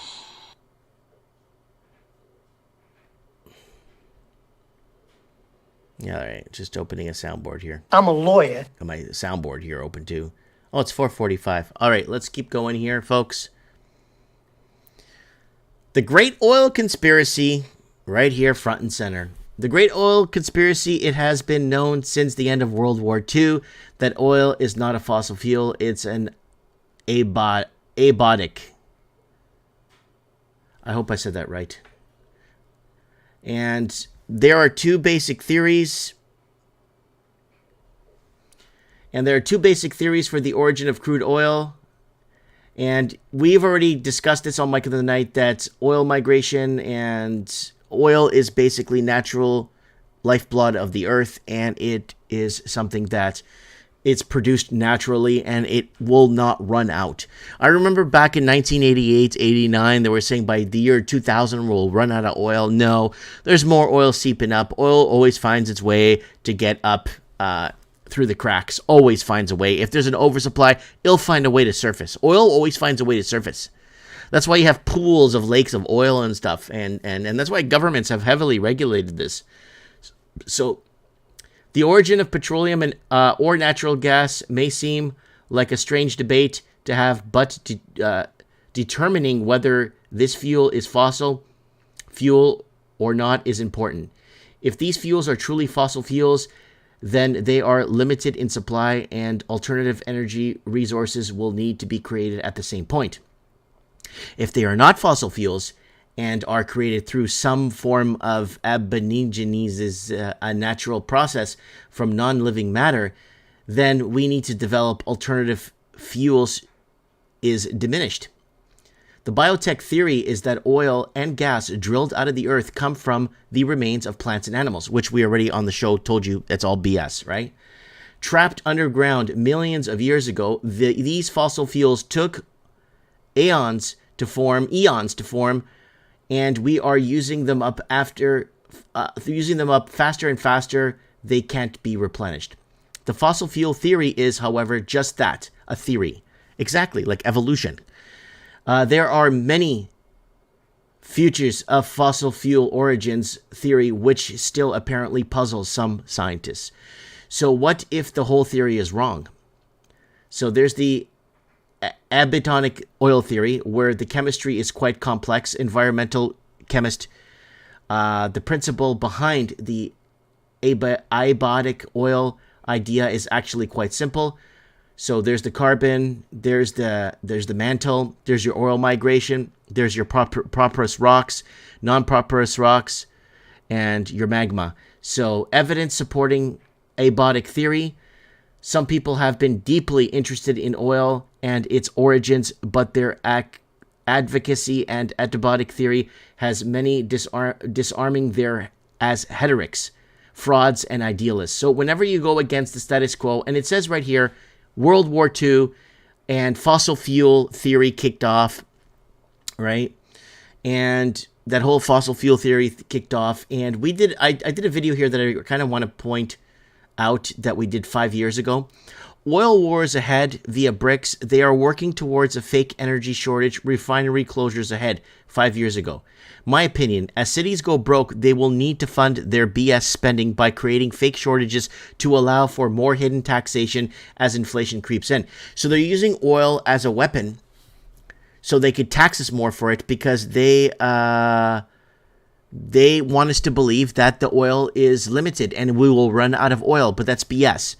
Yeah, all right. Just opening a soundboard here. I'm a lawyer. Got my soundboard here open too. Oh, it's 4:45. All right, let's keep going here, folks. The Great Oil Conspiracy, right here, front and center. The Great Oil Conspiracy, it has been known since the end of World War II that oil is not a fossil fuel. It's an abiotic. I hope I said that right. And there are two basic theories. And there are two basic theories for the origin of crude oil. And we've already discussed this on Mike of the Night, that oil migration and oil is basically natural lifeblood of the earth, and it is something that it's produced naturally and it will not run out. I remember back in 1988, 89, they were saying by the year 2000 we'll run out of oil. No, there's more oil seeping up. Oil always finds its way to get up through the cracks, always finds a way. If there's an oversupply, it'll find a way to surface. Oil always finds a way to surface. That's why you have pools of lakes of oil and stuff, and that's why governments have heavily regulated this. So the origin of petroleum and or natural gas may seem like a strange debate to have, but determining whether this fuel is fossil fuel or not is important. If these fuels are truly fossil fuels, then they are limited in supply and alternative energy resources will need to be created at the same point. If they are not fossil fuels and are created through some form of abiogenesis, a natural process from non-living matter, then we need to develop alternative fuels is diminished. The biotech theory is that oil and gas drilled out of the earth come from the remains of plants and animals, which we already on the show told you that's all BS, right? Trapped underground millions of years ago, these fossil fuels took eons to form, and we are using them up faster and faster. They can't be replenished. The fossil fuel theory is, however, just that, a theory. Exactly, like evolution. There are many futures of fossil fuel origins theory which still apparently puzzles some scientists. So what if the whole theory is wrong? So there's the abiotic oil theory, where the chemistry is quite complex. Environmental chemist, the principle behind the abiotic oil idea is actually quite simple. So there's the carbon, there's the mantle, there's your oil migration, there's your porous rocks, non-porous rocks, and your magma. So evidence supporting abiotic theory. Some people have been deeply interested in oil and its origins, but their advocacy and abiotic theory has many disarming their as heterics, frauds, and idealists. So whenever you go against the status quo, and it says right here, World War II and fossil fuel theory kicked off, right? And that whole fossil fuel theory kicked off. And I did a video here that I kind of want to point out that we did 5 years ago. Oil wars ahead via BRICS. They are working towards a fake energy shortage, refinery closures ahead 5 years ago. My opinion, as cities go broke, they will need to fund their BS spending by creating fake shortages to allow for more hidden taxation as inflation creeps in. So they're using oil as a weapon so they could tax us more for it, because they They want us to believe that the oil is limited and we will run out of oil, but that's BS.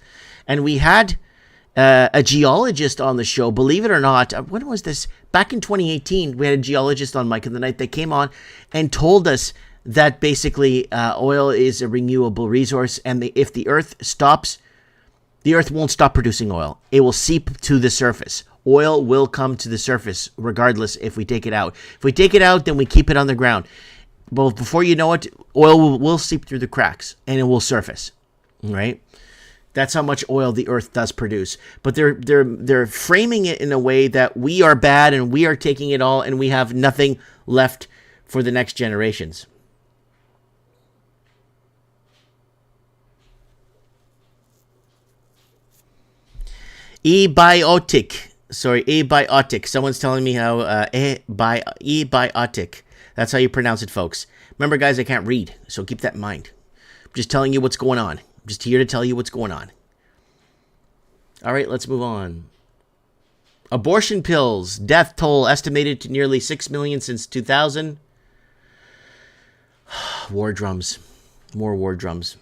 And we had a geologist on the show, believe it or not. When was this? Back in 2018, we had a geologist on Mike in the Night that came on and told us that basically oil is a renewable resource, and if the Earth stops, the Earth won't stop producing oil. It will seep to the surface. Oil will come to the surface regardless if we take it out. If we take it out, then we keep it on the ground. But before you know it, oil will seep through the cracks and it will surface, right? That's how much oil the Earth does produce. But they're framing it in a way that we are bad and we are taking it all and we have nothing left for the next generations. Abiotic. Someone's telling me how abiotic. That's how you pronounce it, folks. Remember, guys, I can't read, so keep that in mind. I'm just telling you what's going on. I'm just here to tell you what's going on. All right, let's move on. Abortion pills. Death toll estimated to nearly 6 million since 2000. War drums. More war drums.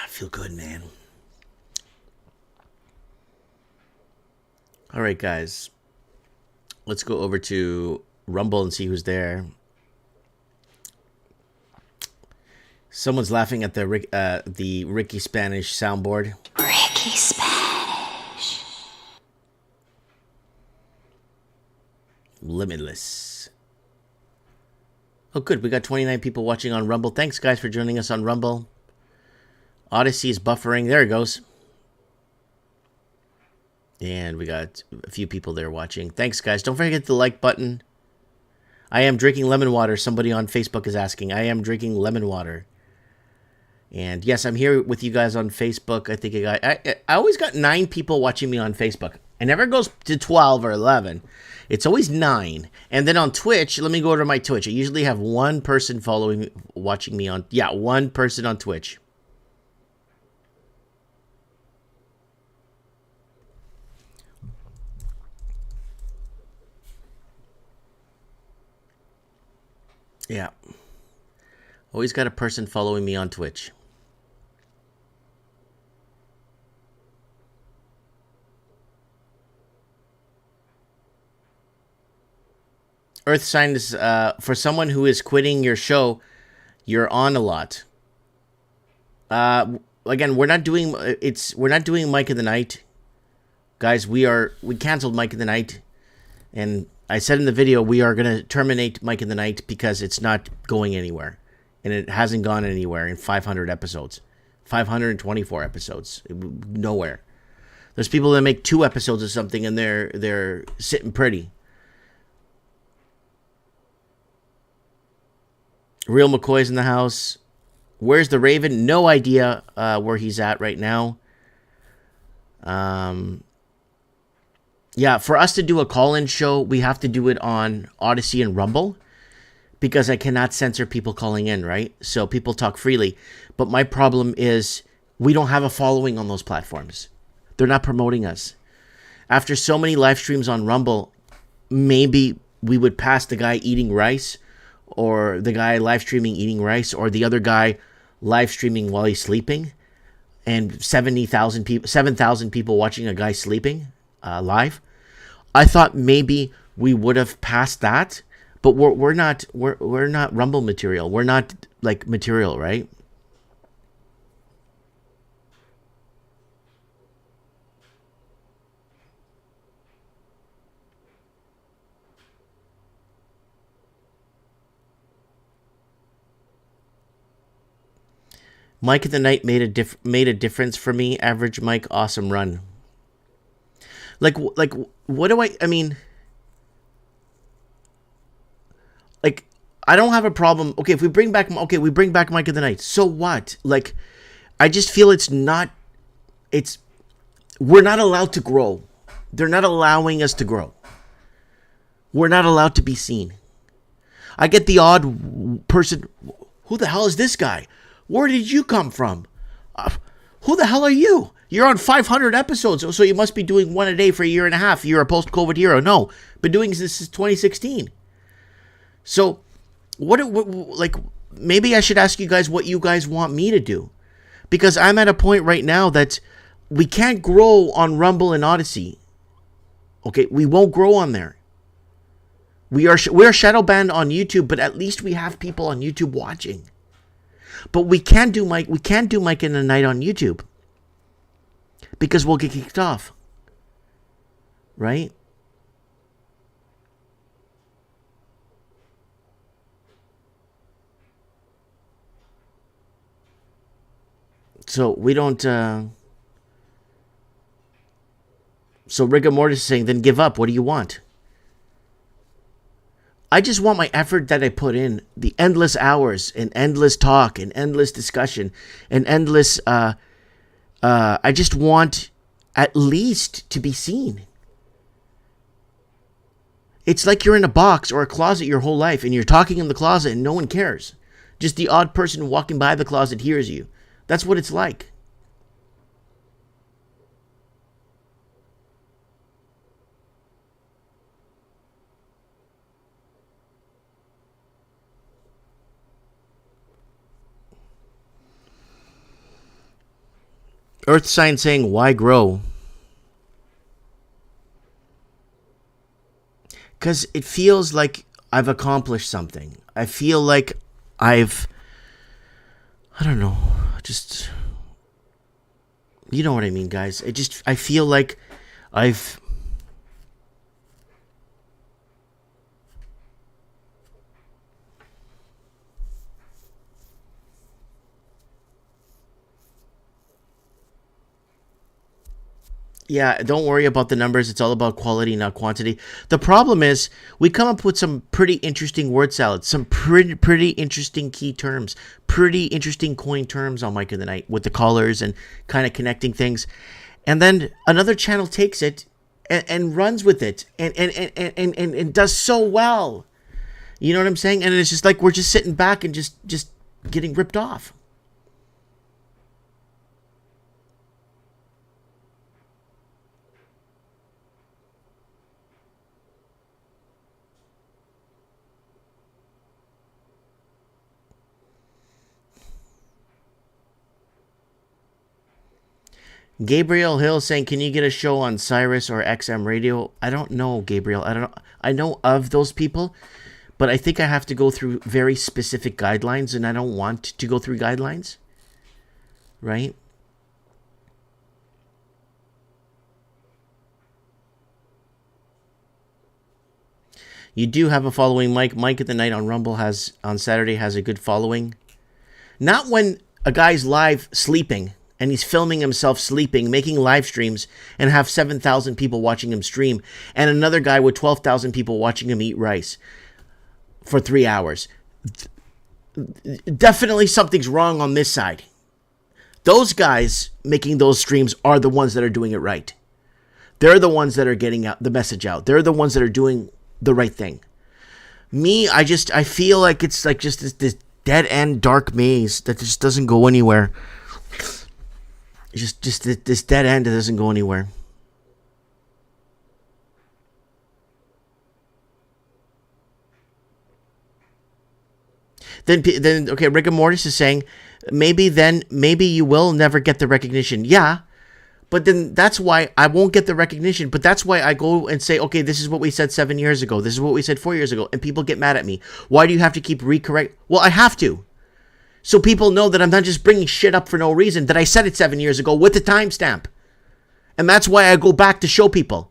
Feel good, man. All right, guys. Let's go over to Rumble and see who's there. Someone's laughing at the Ricky Spanish soundboard. Ricky Spanish. Limitless. Oh, good. We got 29 people watching on Rumble. Thanks, guys, for joining us on Rumble. Odyssey is buffering. There it goes. And we got a few people there watching. Thanks, guys. Don't forget the like button. I am drinking lemon water. Somebody on Facebook is asking. I am drinking lemon water. And yes, I'm here with you guys on Facebook. I think I always got 9 people watching me on Facebook. It never goes to 12 or 11. It's always 9. And then on Twitch, let me go over to my Twitch. I usually have one person watching me on. Yeah, one person on Twitch. Yeah. Always got a person following me on Twitch. Earth sign is for someone who is quitting your show, you're on a lot. Again, we're not doing Mike in the Night. Guys, we canceled Mike in the Night, and I said in the video, we are going to terminate Mike in the Night because it's not going anywhere. And it hasn't gone anywhere in 500 episodes. 524 episodes. Nowhere. There's people that make 2 episodes of something and they're sitting pretty. Real McCoy's in the house. Where's the Raven? No idea where he's at right now. Yeah, for us to do a call-in show, we have to do it on Odyssey and Rumble because I cannot censor people calling in, right? So people talk freely. But my problem is we don't have a following on those platforms. They're not promoting us. After so many live streams on Rumble, maybe we would pass the guy eating rice or the guy live streaming eating rice or the other guy live streaming while he's sleeping and 7,000 people watching a guy sleeping live. I thought maybe we would have passed that, but we're not Rumble material. We're not like material, right? Mike in the Night made a difference for me. Average Mike, awesome run. Like what do I mean? Like, I don't have a problem. Okay, if we bring back Mike in the Night. So what? Like, I just feel we're not allowed to grow. They're not allowing us to grow. We're not allowed to be seen. I get the odd person. Who the hell is this guy? Where did you come from? Who the hell are you? You're on 500 episodes, so you must be doing one a day for a year and a half. You're a post-COVID hero. No, been doing this since 2016. So, what like, maybe I should ask you guys what you guys want me to do. Because I'm at a point right now that we can't grow on Rumble and Odyssey. Okay, we won't grow on there. We're shadow banned on YouTube, but at least we have people on YouTube watching. But we can't do Mike in the Night on YouTube because we'll get kicked off. Right? So we don't so Rigor Mortis is saying, then give up. What do you want? I just want my effort that I put in, the endless hours and endless talk and endless discussion and endless, I just want at least to be seen. It's like you're in a box or a closet your whole life and you're talking in the closet and no one cares. Just the odd person walking by the closet hears you. That's what it's like. Earth sign saying, why grow? Because it feels like I've accomplished something. I feel like I don't know, just, you know what I mean, guys. I feel like I've, yeah, don't worry about the numbers. It's all about quality, not quantity. The problem is we come up with some pretty interesting word salads, some pretty interesting key terms, pretty interesting coin terms on Mike of the Night with the callers and kind of connecting things. And then another channel takes it and runs with it and does so well. You know what I'm saying? And it's just like we're just sitting back and just getting ripped off. Gabriel Hill saying, can you get a show on Cyrus or XM Radio? I don't know, Gabriel. I don't know. I know of those people, but I think I have to go through very specific guidelines, and I don't want to go through guidelines. Right? You do have a following, Mike. Mike at the Night on Rumble on Saturday has a good following. Not when a guy's live sleeping and he's filming himself sleeping, making live streams, and have 7,000 people watching him stream, and another guy with 12,000 people watching him eat rice for 3 hours. Definitely something's wrong on this side. Those guys making those streams are the ones that are doing it right. They're the ones that are getting out the message out. They're the ones that are doing the right thing. Me, I feel like it's like just this dead end dark maze that just doesn't go anywhere. Just this dead end that doesn't go anywhere. Then okay, Rigor Mortis is saying maybe you will never get the recognition. Yeah, but then that's why I won't get the recognition. But that's why I go and say, okay, this is what we said 7 years ago. This is what we said 4 years ago, and people get mad at me. Why do you have to keep recorrect? Well, I have to. So people know that I'm not just bringing shit up for no reason, that I said it 7 years ago with the timestamp. And that's why I go back to show people.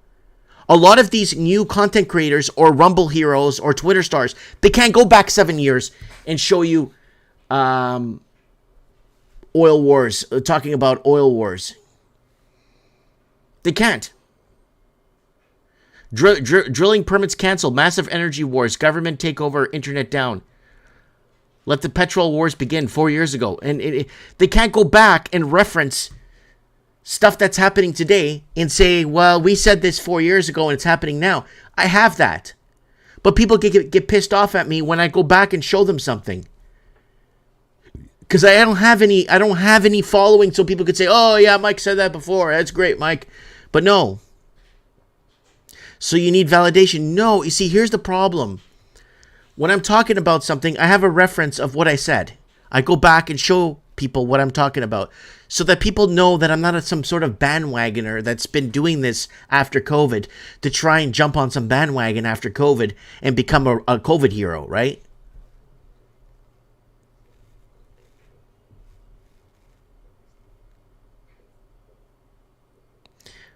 A lot of these new content creators or Rumble heroes or Twitter stars, they can't go back 7 years and show you oil wars, talking about oil wars. They can't. Drilling permits canceled, massive energy wars, government takeover, internet down. Let the petrol wars begin 4 years ago. And they can't go back and reference stuff that's happening today and say, well, we said this 4 years ago and it's happening now. I have that. But people get pissed off at me when I go back and show them something. because I don't have any following, so people could say, "Oh yeah, Mike said that before. That's great, Mike." But no. So you need validation. No, you see, here's the problem. When I'm talking about something, I have a reference of what I said. I go back and show people what I'm talking about so that people know that I'm not some sort of bandwagoner that's been doing this after COVID to try and jump on some bandwagon after COVID and become a COVID hero, right?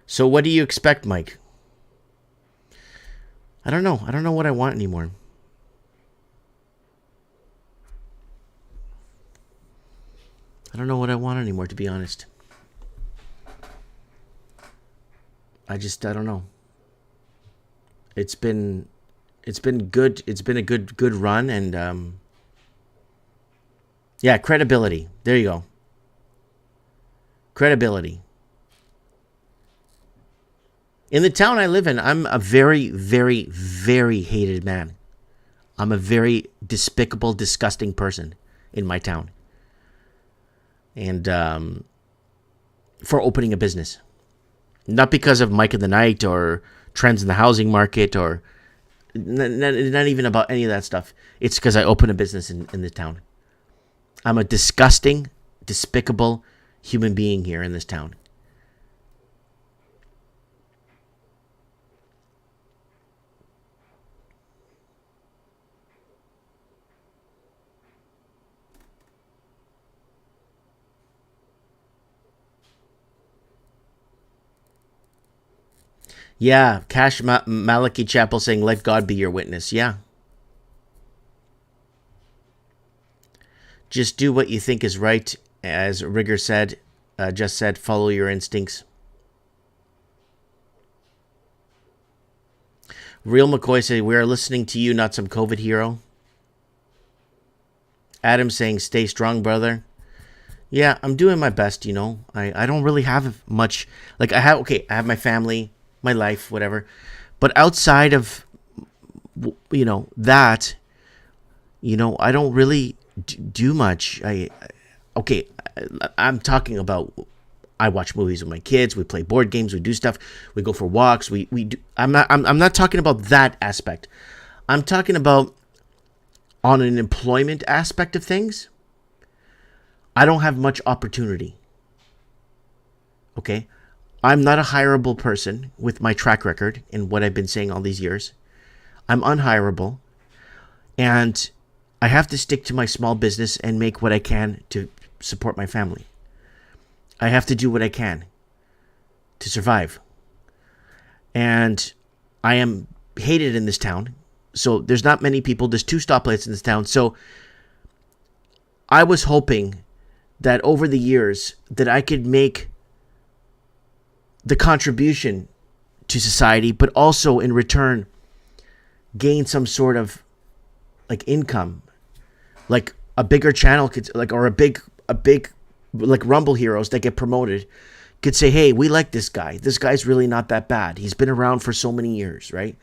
So what do you expect, Mike? I don't know. I don't know what I want anymore. I don't know what I want anymore, to be honest. I don't know. It's been good. It's been a good run, and yeah, credibility. There you go. Credibility. In the town I live in, I'm a very, very, very hated man. I'm a very despicable, disgusting person in my town. And for opening a business. Not because of Mike of the Night or trends in the housing market or not even about any of that stuff. It's because I opened a business in the town. I'm a disgusting, despicable human being here in this town. Yeah, Cash Malachi Chapel saying, "Let God be your witness." Yeah. Just do what you think is right. As Rigger said, just said, follow your instincts. Real McCoy said, "We are listening to you, not some COVID hero." Adam saying, "Stay strong, brother." Yeah, I'm doing my best, you know. I don't really have much. Like, I have my family, my life, whatever. But outside of, that, I don't really do much. I'm talking about, I watch movies with my kids, we play board games, we do stuff, we go for walks, we do. I'm not talking about that aspect. I'm talking about on an employment aspect of things. I don't have much opportunity. Okay? I'm not a hireable person with my track record and what I've been saying all these years. I'm unhireable. And I have to stick to my small business and make what I can to support my family. I have to do what I can to survive. And I am hated in this town. So there's not many people. There's 2 stoplights in this town. So I was hoping that over the years that I could make the contribution to society, but also in return gain some sort of like income, like a bigger channel could, like, or a big like Rumble heroes that get promoted could say, "Hey, we like this guy. This guy's really not that bad. He's been around for so many years, right?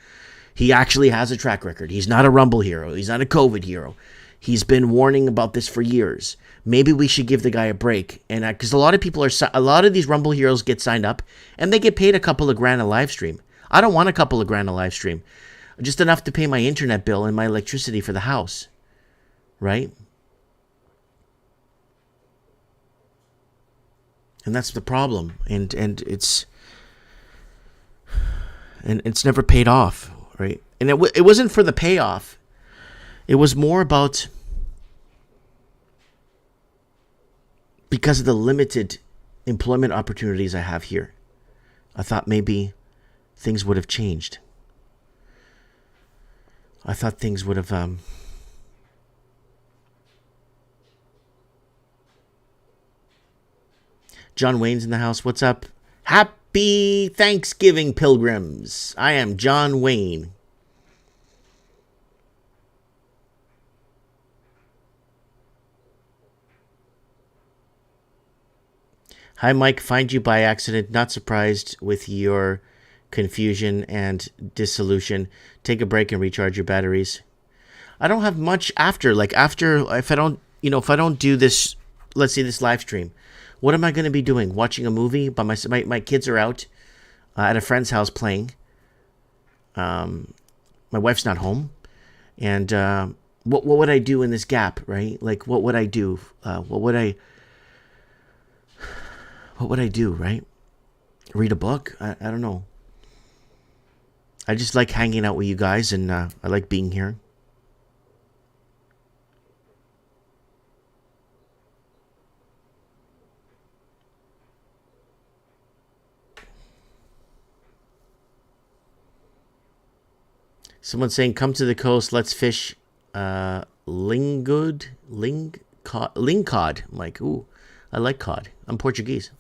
He actually has a track record. He's not a Rumble hero. He's not a COVID hero. He's been warning about this for years. Maybe we should give the guy a break." And because a lot of these Rumble heroes get signed up and they get paid a couple of grand a live stream. I don't want a couple of grand a live stream, just enough to pay my internet bill and my electricity for the house, right? And that's the problem, and it's never paid off, right? And it wasn't for the payoff. It was more about because of the limited employment opportunities I have here. I thought maybe things would have changed. I thought things would have John Wayne's in the house. What's up? Happy Thanksgiving, pilgrims. I am John Wayne. Hi, Mike. Find you by accident. Not surprised with your confusion and dissolution. Take a break and recharge your batteries. I don't have much after. Like, after, if I don't, if I don't do this, let's say this live stream, what am I going to be doing? Watching a movie? But my kids are out at a friend's house playing. My wife's not home. And what would I do in this gap, right? Like, what would I do? What would I do, right? Read a book? I don't know. I just like hanging out with you guys, and I like being here. Someone's saying, come to the coast, let's fish ling cod. I'm like, ooh, I like cod. I'm Portuguese.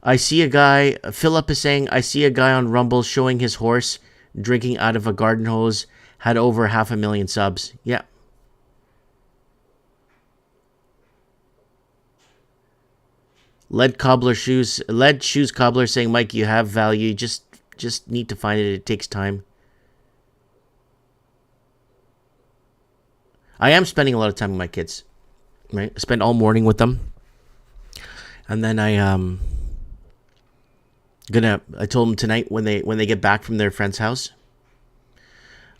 I see a guy, Philip is saying, I see a guy on Rumble showing his horse drinking out of a garden hose, had over 500,000 subs. Yeah. Lead shoes cobbler saying, Mike, you have value. You just need to find it. It takes time. I am spending a lot of time with my kids. Right? I spend all morning with them. And then I told them tonight when they get back from their friend's house,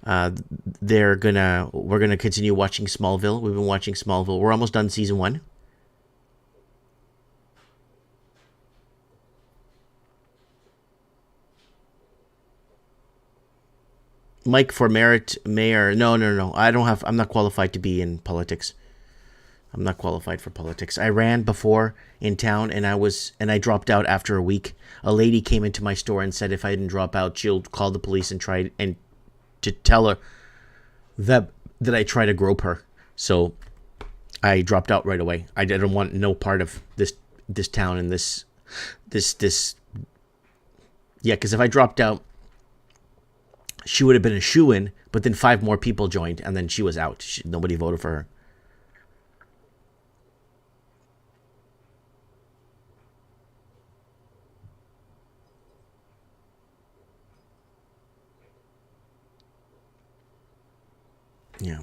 we're gonna continue watching Smallville. We've been watching Smallville. We're almost done season 1. Mike for mayor. No. I'm not qualified to be in politics. I'm not qualified for politics. I ran before in town, and I dropped out after a week. A lady came into my store and said if I didn't drop out, she'll call the police and try and to tell her that I try to grope her. So I dropped out right away. I didn't want no part of this town and this. Yeah, because if I dropped out, she would have been a shoo-in, but then 5 more people joined, and then she was out. Nobody voted for her. Yeah.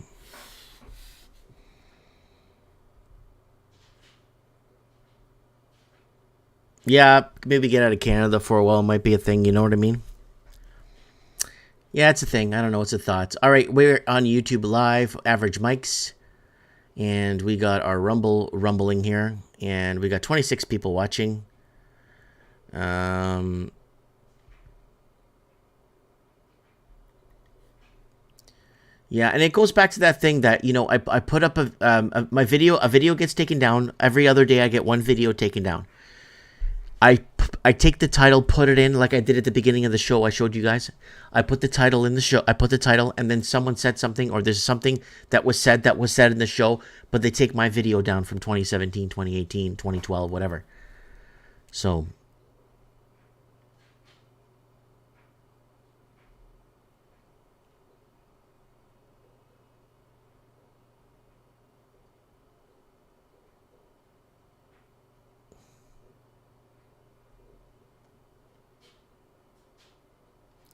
Yeah, maybe get out of Canada for a while might be a thing, you know what I mean? Yeah, it's a thing. I don't know. It's a thought. All right, we're on YouTube Live, Average Mics, and we got our rumbling here, and we got 26 people watching. Yeah, and it goes back to that thing that, I put up a video gets taken down. Every other day I get one video taken down. I take the title, put it in like I did at the beginning of the show I showed you guys. I put the title in the show. I put the title, and then someone said something, or there's something that was said in the show, but they take my video down from 2017, 2018, 2012, whatever. So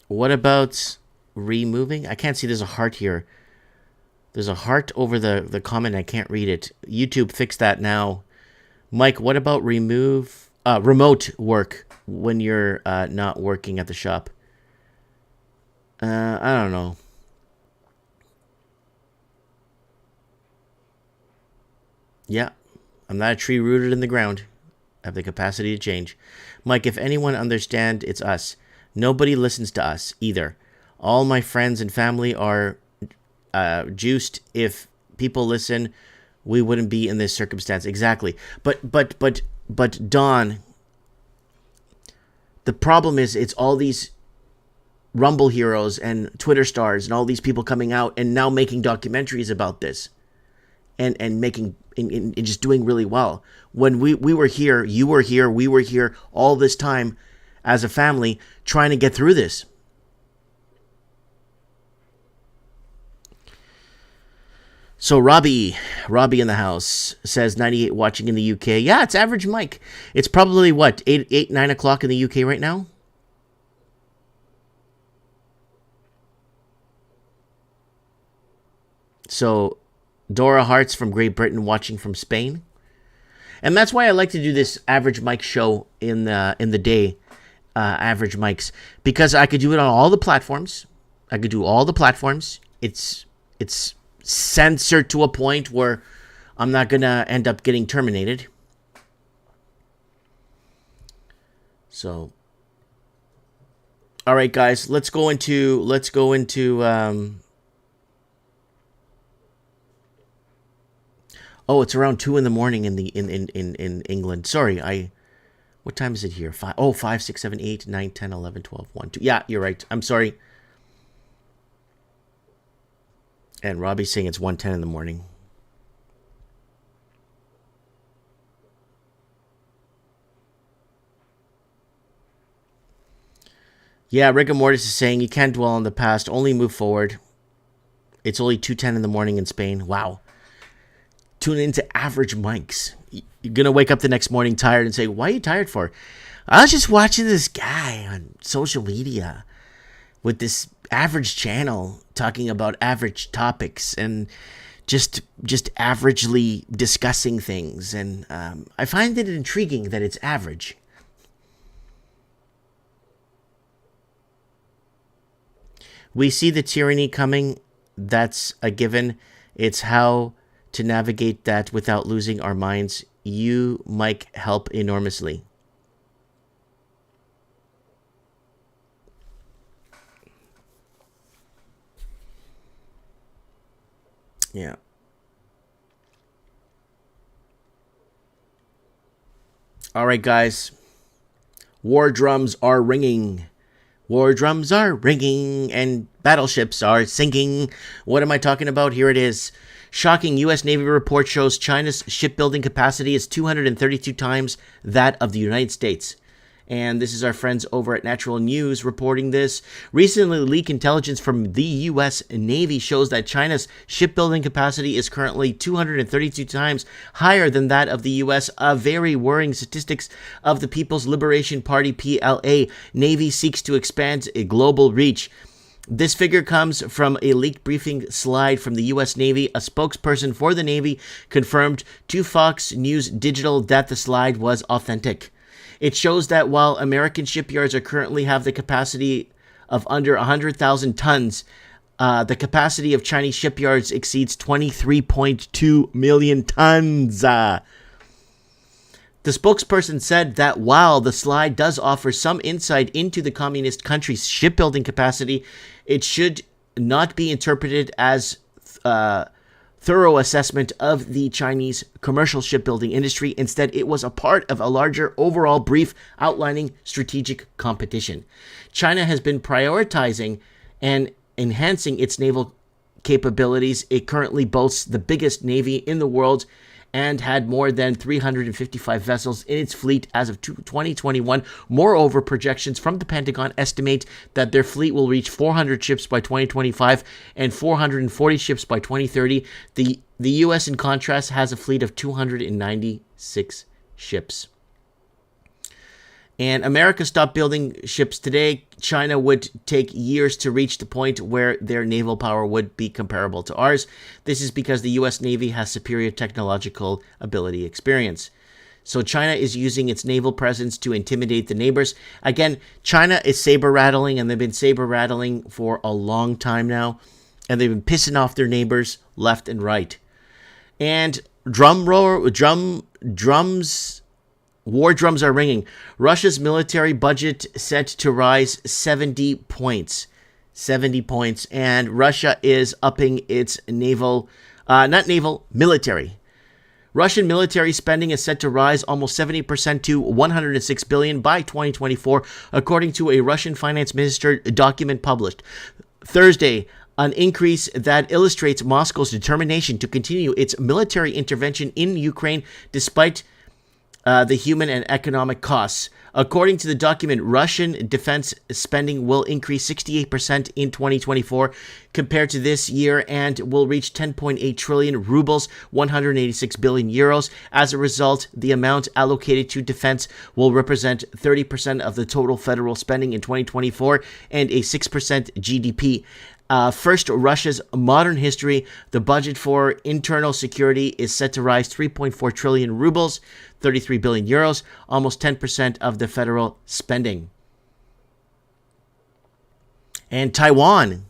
what about removing? I can't see. There's a heart here. There's a heart over the comment. I can't read it. YouTube, fix that now. Mike, what about remote work when you're not working at the shop? I don't know. Yeah, I'm not a tree rooted in the ground. I have the capacity to change. Mike, if anyone understands, it's us. Nobody listens to us either. All my friends and family are juiced. If people listen, we wouldn't be in this circumstance. Exactly. But Don, the problem is it's all these Rumble heroes and Twitter stars and all these people coming out and now making documentaries about this and making and just doing really well. When we were here, you were here, we were here all this time as a family trying to get through this. So Robbie in the house says 98 watching in the UK. Yeah, it's Average Mike. It's probably what, 9 o'clock in the UK right now? So Dora Hearts from Great Britain watching from Spain. And that's why I like to do this average mic show in the day, average mics, because I could do it on all the platforms. I could do all the platforms. It's censored to a point where I'm not gonna end up getting terminated. So, all right, guys, let's go into. Oh, it's around 2 a.m. in England. Sorry, what time is it here? 5, 6, 7, 8, 9, 10, 11, 12, 1, 2. Yeah, you're right. I'm sorry. And Robbie's saying it's 1:10 in the morning. Yeah, Rigor Mortis is saying you can't dwell on the past, only move forward. It's only 2:10 in the morning in Spain. Wow. Tune into average mics. You're going to wake up the next morning tired and say, why are you tired for? I was just watching this guy on social media with this average channel talking about average topics and just averagely discussing things. And I find it intriguing that it's average. We see the tyranny coming. That's a given. It's how to navigate that without losing our minds. You might help enormously. Yeah. All right, guys. War drums are ringing. War drums are ringing and battleships are sinking. What am I talking about? Here it is. Shocking U.S. Navy report shows China's shipbuilding capacity is 232 times that of the United States. And this is our friends over at Natural News reporting this. Recently leaked intelligence from the U.S. Navy shows that China's shipbuilding capacity is currently 232 times higher than that of the U.S. A very worrying statistics of the People's Liberation Party, PLA. Navy seeks to expand a global reach. This figure comes from a leaked briefing slide from the U.S. Navy. A spokesperson for the Navy confirmed to Fox News Digital that the slide was authentic. It shows that while American shipyards are currently have the capacity of under 100,000 tons, the capacity of Chinese shipyards exceeds 23.2 million tons. The spokesperson said that while the slide does offer some insight into the communist country's shipbuilding capacity, it should not be interpreted as thorough assessment of the Chinese commercial shipbuilding industry. Instead, it was a part of a larger overall brief outlining strategic competition. China has been prioritizing and enhancing its naval capabilities. It currently boasts the biggest navy in the world and had more than 355 vessels in its fleet as of 2021. Moreover, projections from the Pentagon estimate that their fleet will reach 400 ships by 2025 and 440 ships by 2030. The U.S., in contrast, has a fleet of 296 ships. And America stopped building ships today. China would take years to reach the point where their naval power would be comparable to ours. This is because the U.S. Navy has superior technological ability experience. So China is using its naval presence to intimidate the neighbors. Again, China is saber-rattling, and they've been saber-rattling for a long time now. And they've been pissing off their neighbors left and right. And war drums are ringing. Russia's military budget set to rise 70 points. 70 points. And Russia is upping its military. Russian military spending is set to rise almost 70% to $106 billion by 2024, according to a Russian finance minister document published Thursday. An increase that illustrates Moscow's determination to continue its military intervention in Ukraine despite the human and economic costs. According to the document, Russian defense spending will increase 68% in 2024 compared to this year and will reach 10.8 trillion rubles, 186 billion euros. As a result, the amount allocated to defense will represent 30% of the total federal spending in 2024 and a 6% GDP. First, Russia's modern history. The budget for internal security is set to rise 3.4 trillion rubles, 33 billion euros, almost 10% of the federal spending. And Taiwan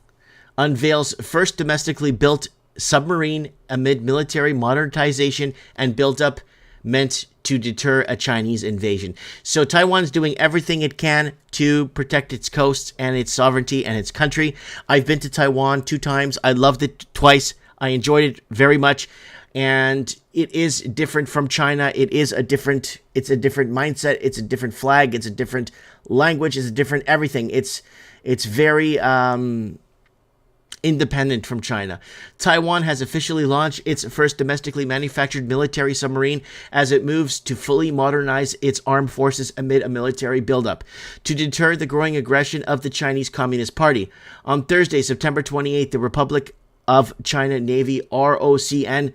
unveils first domestically built submarine amid military modernization and buildup meant to deter a Chinese invasion. So Taiwan's doing everything it can to protect its coasts and its sovereignty and its country. I've been to Taiwan 2 times. I loved it twice. I enjoyed it very much. And it is different from China. It's a different mindset. It's a different flag. It's a different language. It's a different everything. It's very independent from China. Taiwan has officially launched its first domestically manufactured military submarine as it moves to fully modernize its armed forces amid a military buildup to deter the growing aggression of the Chinese Communist Party. On Thursday, September 28th, the Republic of China Navy ROCN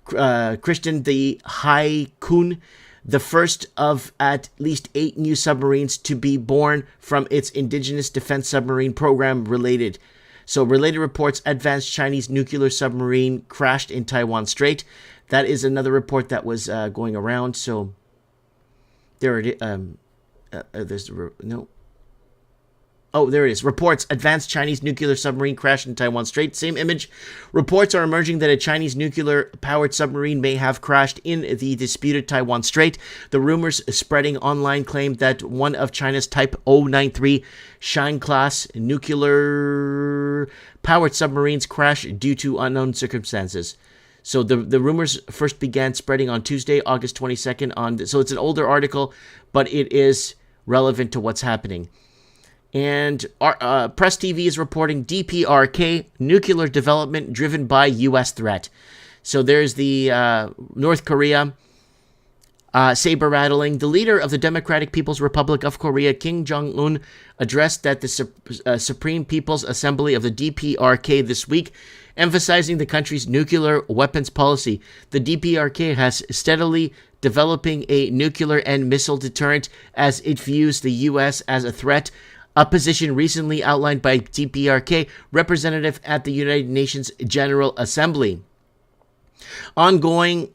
christened the Haikun, the first of at least 8 new submarines to be born from its indigenous defense submarine program related. So related reports, advanced Chinese nuclear submarine crashed in Taiwan Strait. That is another report that was going around. So there it is. There it is. Reports, advanced Chinese nuclear submarine crashed in Taiwan Strait. Same image. Reports are emerging that a Chinese nuclear-powered submarine may have crashed in the disputed Taiwan Strait. The rumors spreading online claim that one of China's Type 093 Shine-class nuclear-powered submarines crashed due to unknown circumstances. So the rumors first began spreading on Tuesday, August 22nd. So it's an older article, but it is relevant to what's happening. And Press TV is reporting DPRK, nuclear development driven by U.S. threat. So there's the North Korea saber rattling. The leader of the Democratic People's Republic of Korea, Kim Jong-un, addressed at the Supreme People's Assembly of the DPRK this week, emphasizing the country's nuclear weapons policy. The DPRK has steadily developing a nuclear and missile deterrent as it views the U.S. as a threat, a position recently outlined by DPRK representative at the United Nations General Assembly. Owing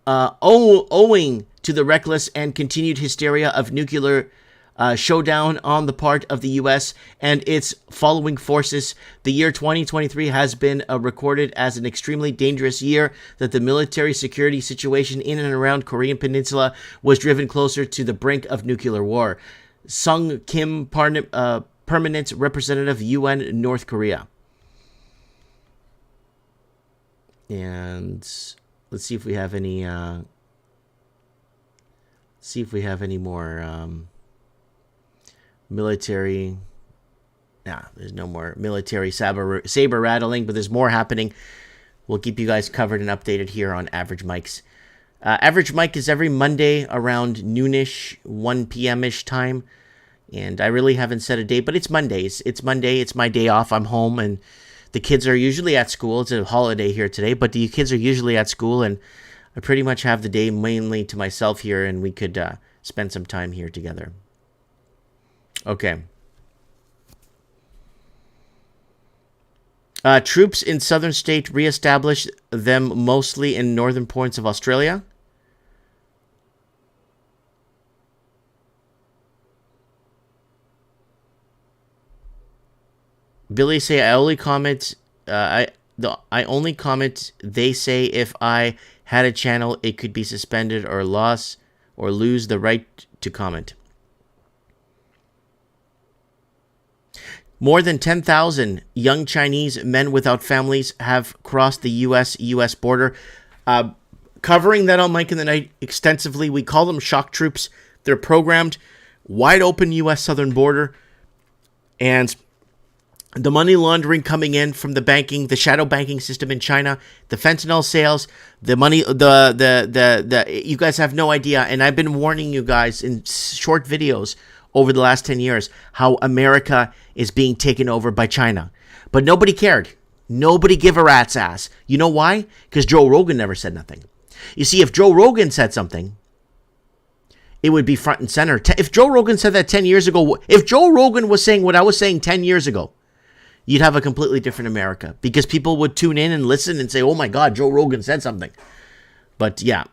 to the reckless and continued hysteria of nuclear showdown on the part of the U.S. and its following forces, the year 2023 has been recorded as an extremely dangerous year that the military security situation in and around Korean Peninsula was driven closer to the brink of nuclear war. Sung Kim, permanent representative, UN, North Korea. And let's see if we have any. More military. There's no more military saber rattling, but there's more happening. We'll keep you guys covered and updated here on Average Mics. Average Mic is every Monday around noonish, 1 p.m.-ish time. And I really haven't set a date, but it's Mondays. It's Monday. It's my day off. I'm home, and the kids are usually at school. It's a holiday here today, but the kids are usually at school, and I pretty much have the day mainly to myself here, and we could spend some time here together. Okay. Troops in southern state reestablish them mostly in northern points of Australia. Billy say I only comment. I only comment. They say if I had a channel, it could be suspended or lost or lose the right to comment. More than 10,000 young Chinese men without families have crossed the U.S. border. Covering that on Mike in the Night extensively. We call them shock troops. They're programmed wide open U.S. southern border. And the money laundering coming in from the shadow banking system in China, the fentanyl sales, the money, you guys have no idea. And I've been warning you guys in short videos over the last 10 years how America is being taken over by China. But nobody cared. Nobody give a rat's ass. You know why? Because Joe Rogan never said nothing. You see, if Joe Rogan said something, it would be front and center. If Joe Rogan said that 10 years ago, if Joe Rogan was saying what I was saying 10 years ago, you'd have a completely different America, because people would tune in and listen and say, oh my God, Joe Rogan said something. But yeah,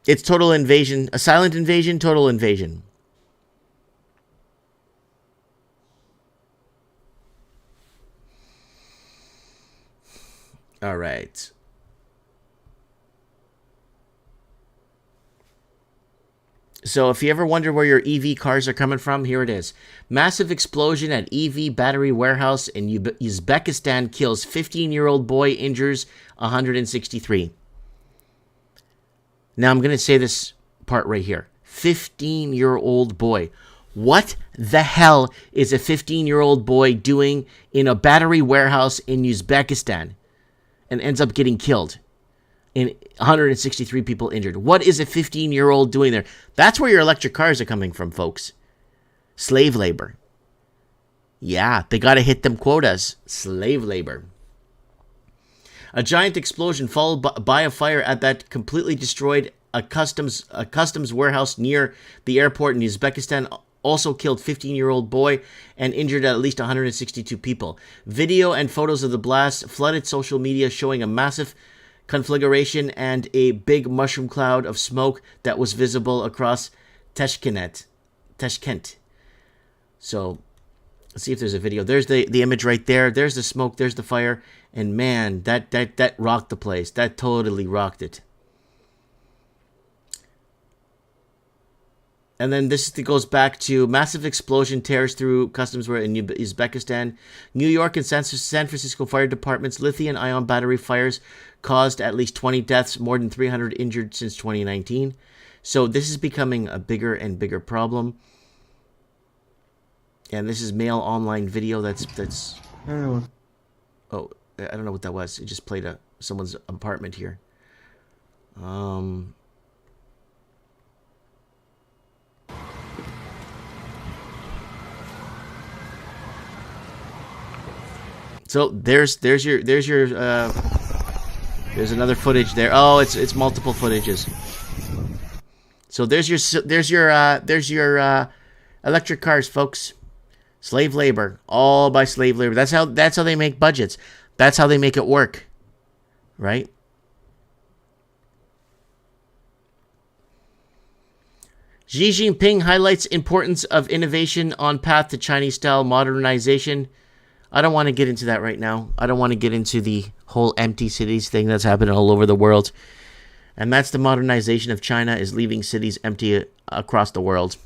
it's total invasion, a silent invasion, total invasion. All right. So if you ever wonder where your EV cars are coming from, here it is. Massive explosion at EV battery warehouse in Uzbekistan kills 15-year-old boy, injures 163. Now I'm going to say this part right here. 15-year-old boy. What the hell is a 15-year-old boy doing in a battery warehouse in Uzbekistan and ends up getting killed? And 163 people injured. What is a 15-year-old doing there? That's where your electric cars are coming from, folks. Slave labor. Yeah, they got to hit them quotas. Slave labor. A giant explosion followed by a fire at that completely destroyed a customs warehouse near the airport in Uzbekistan also killed 15-year-old boy and injured at least 162 people. Video and photos of the blast flooded social media, showing a massive conflagration and a big mushroom cloud of smoke that was visible across Tashkent. So let's see if there's a video. There's the image right there. There's the smoke. There's the fire. And man, that rocked the place. That totally rocked it. And then this goes back to massive explosion tears through customs in Uzbekistan. New York and San Francisco fire departments, lithium-ion battery fires caused at least 20 deaths, more than 300 injured since 2019. So this is becoming a bigger and bigger problem. And this is Mail Online video. That's. Oh, I don't know what that was. It just played someone's apartment here. So there's another footage there. Oh, it's multiple footages. So there's your electric cars, folks. Slave labor, all by slave labor. That's how they make budgets. That's how they make it work, right? Xi Jinping highlights importance of innovation on path to Chinese-style modernization. I don't want to get into that right now. I don't want to get into the whole empty cities thing that's happening all over the world. And that's the modernization of China, is leaving cities empty across the world.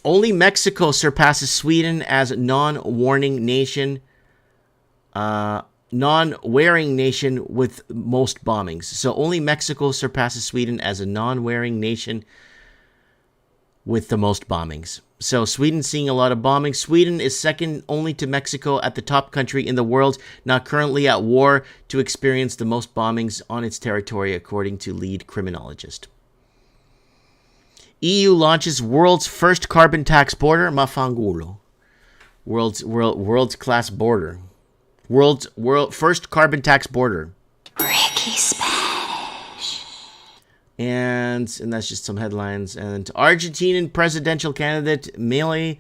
Only Mexico surpasses Sweden as non-wearing nation with most bombings. So only Mexico surpasses Sweden as a non-wearing nation with the most bombings. So Sweden's seeing a lot of bombings. Sweden is second only to Mexico at the top country in the world, not currently at war, to experience the most bombings on its territory, according to lead criminologist. EU launches world's first carbon tax border. Mafangulo. World's class border. World first carbon tax border. Ricky Spanish. And that's just some headlines. And Argentinian presidential candidate Milei,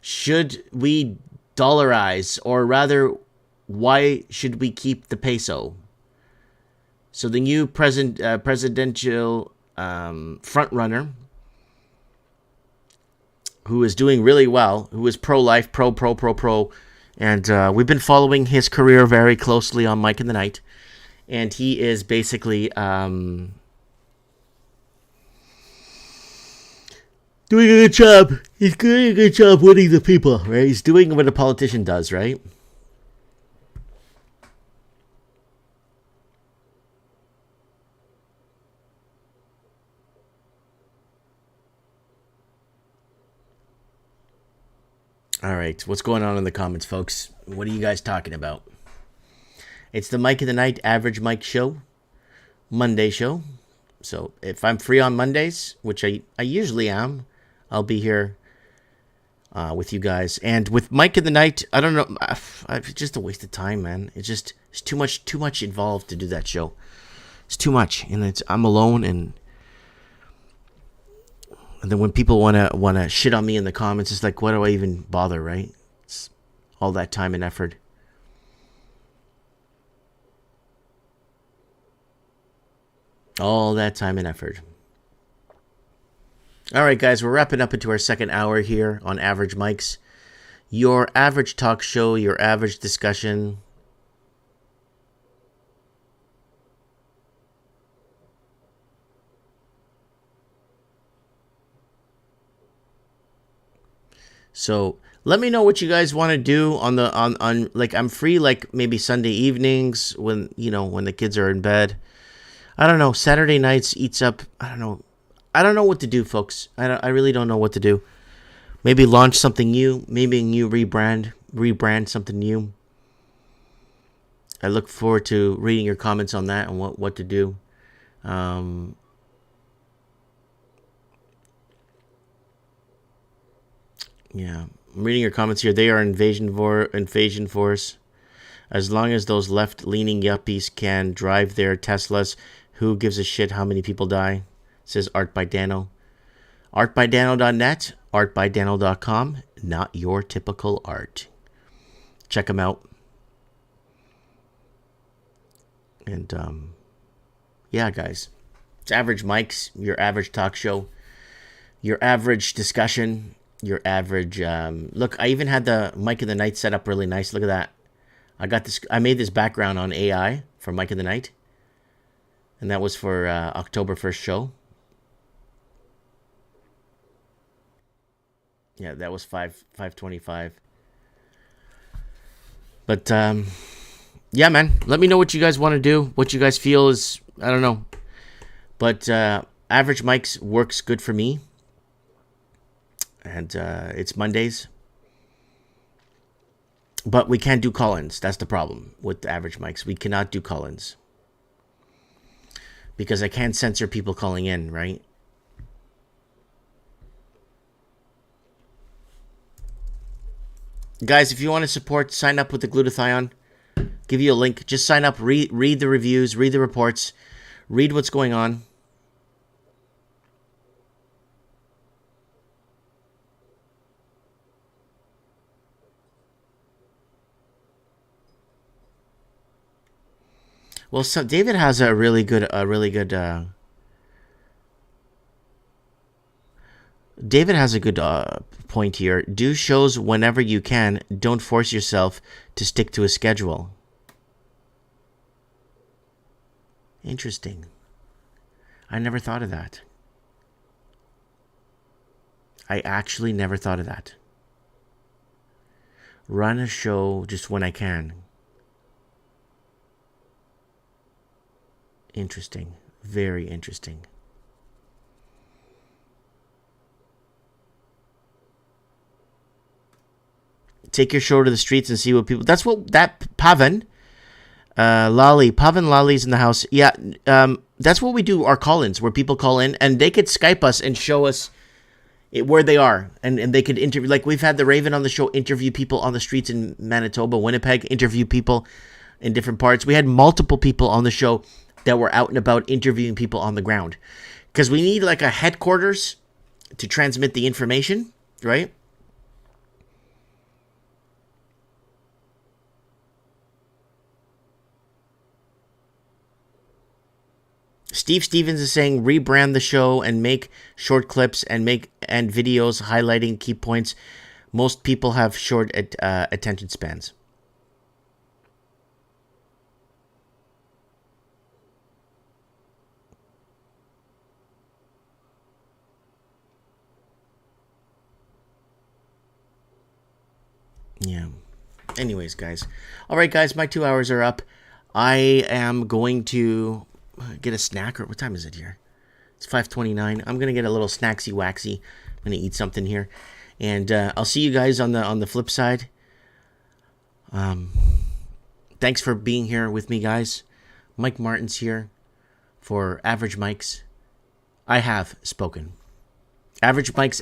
should we dollarize, or rather, why should we keep the peso? So the new presidential frontrunner, who is doing really well, who is pro-life, pro, and we've been following his career very closely on Mike in the Night, and he is basically doing a good job. He's doing a good job winning the people, right? He's doing what a politician does, right? All right, what's going on in the comments, folks? What are you guys talking about? It's the Mike in the Night Average Mike Show, Monday show. So if I'm free on Mondays, which I usually am, I'll be here with you guys. And with Mike in the Night, I don't know, it's just a waste of time, man. It's too much involved to do that show. It's too much, and I'm alone, and then when people wanna shit on me in the comments, it's like, why do I even bother, right? all that time and effort. All that time and effort. All right, guys, we're wrapping up into our second hour here on Average Mics. Your average talk show, your average discussion. So let me know what you guys want to do on like, I'm free like maybe Sunday evenings when the kids are in bed. I don't know. Saturday nights eats up. I don't know. I don't know what to do, folks. I really don't know what to do. Maybe launch something new. Maybe a new rebrand something new. I look forward to reading your comments on that and what to do. Yeah, I'm reading your comments here. They are invasion force. As long as those left-leaning yuppies can drive their Teslas, who gives a shit how many people die? Says Art by Dano. Artbydano.net, artbydano.com. Not your typical art. Check them out. And yeah, guys, it's Average Mics, your average talk show, your average discussion. Your average look, I even had the Mic of the Night set up really nice. Look at that. I made this background on AI for Mic of the Night, and that was for October 1st show. Yeah, that was 525. But yeah, man, let me know what you guys want to do, what you guys feel is, I don't know, but Average Mics works good for me. And it's Mondays. But we can't do call-ins. That's the problem with the Average Mics. We cannot do call-ins. Because I can't censor people calling in, right? Guys, if you want to support, sign up with the Glutathione. Give you a link. Just sign up, read the reviews, read the reports, read what's going on. Well, so David has a really good. David has a good point here. Do shows whenever you can. Don't force yourself to stick to a schedule. Interesting. I never thought of that. I actually never thought of that. Run a show just when I can. Interesting. Very interesting. Take your show to the streets and see what people... That's what... That... Pavan... Pavan Lali's in the house. Yeah, that's what we do, our call-ins, where people call in, and they could Skype us and show us where they are. And they could interview... Like, we've had the Raven on the show interview people on the streets in Manitoba, Winnipeg, interview people in different parts. We had multiple people on the show that were out and about interviewing people on the ground. Because we need like a headquarters to transmit the information, right? Steve Stevens is saying rebrand the show and make short clips and videos highlighting key points. Most people have short attention spans. Yeah. Anyways, guys. All right, guys, my 2 hours are up. I am going to get a snack. Or what time is it here? It's 5:29. I'm going to get a little snacksy waxy. I'm going to eat something here. And I'll see you guys on the flip side. Thanks for being here with me, guys. Mike Martin's here for Average Mics. I have spoken. Average Mics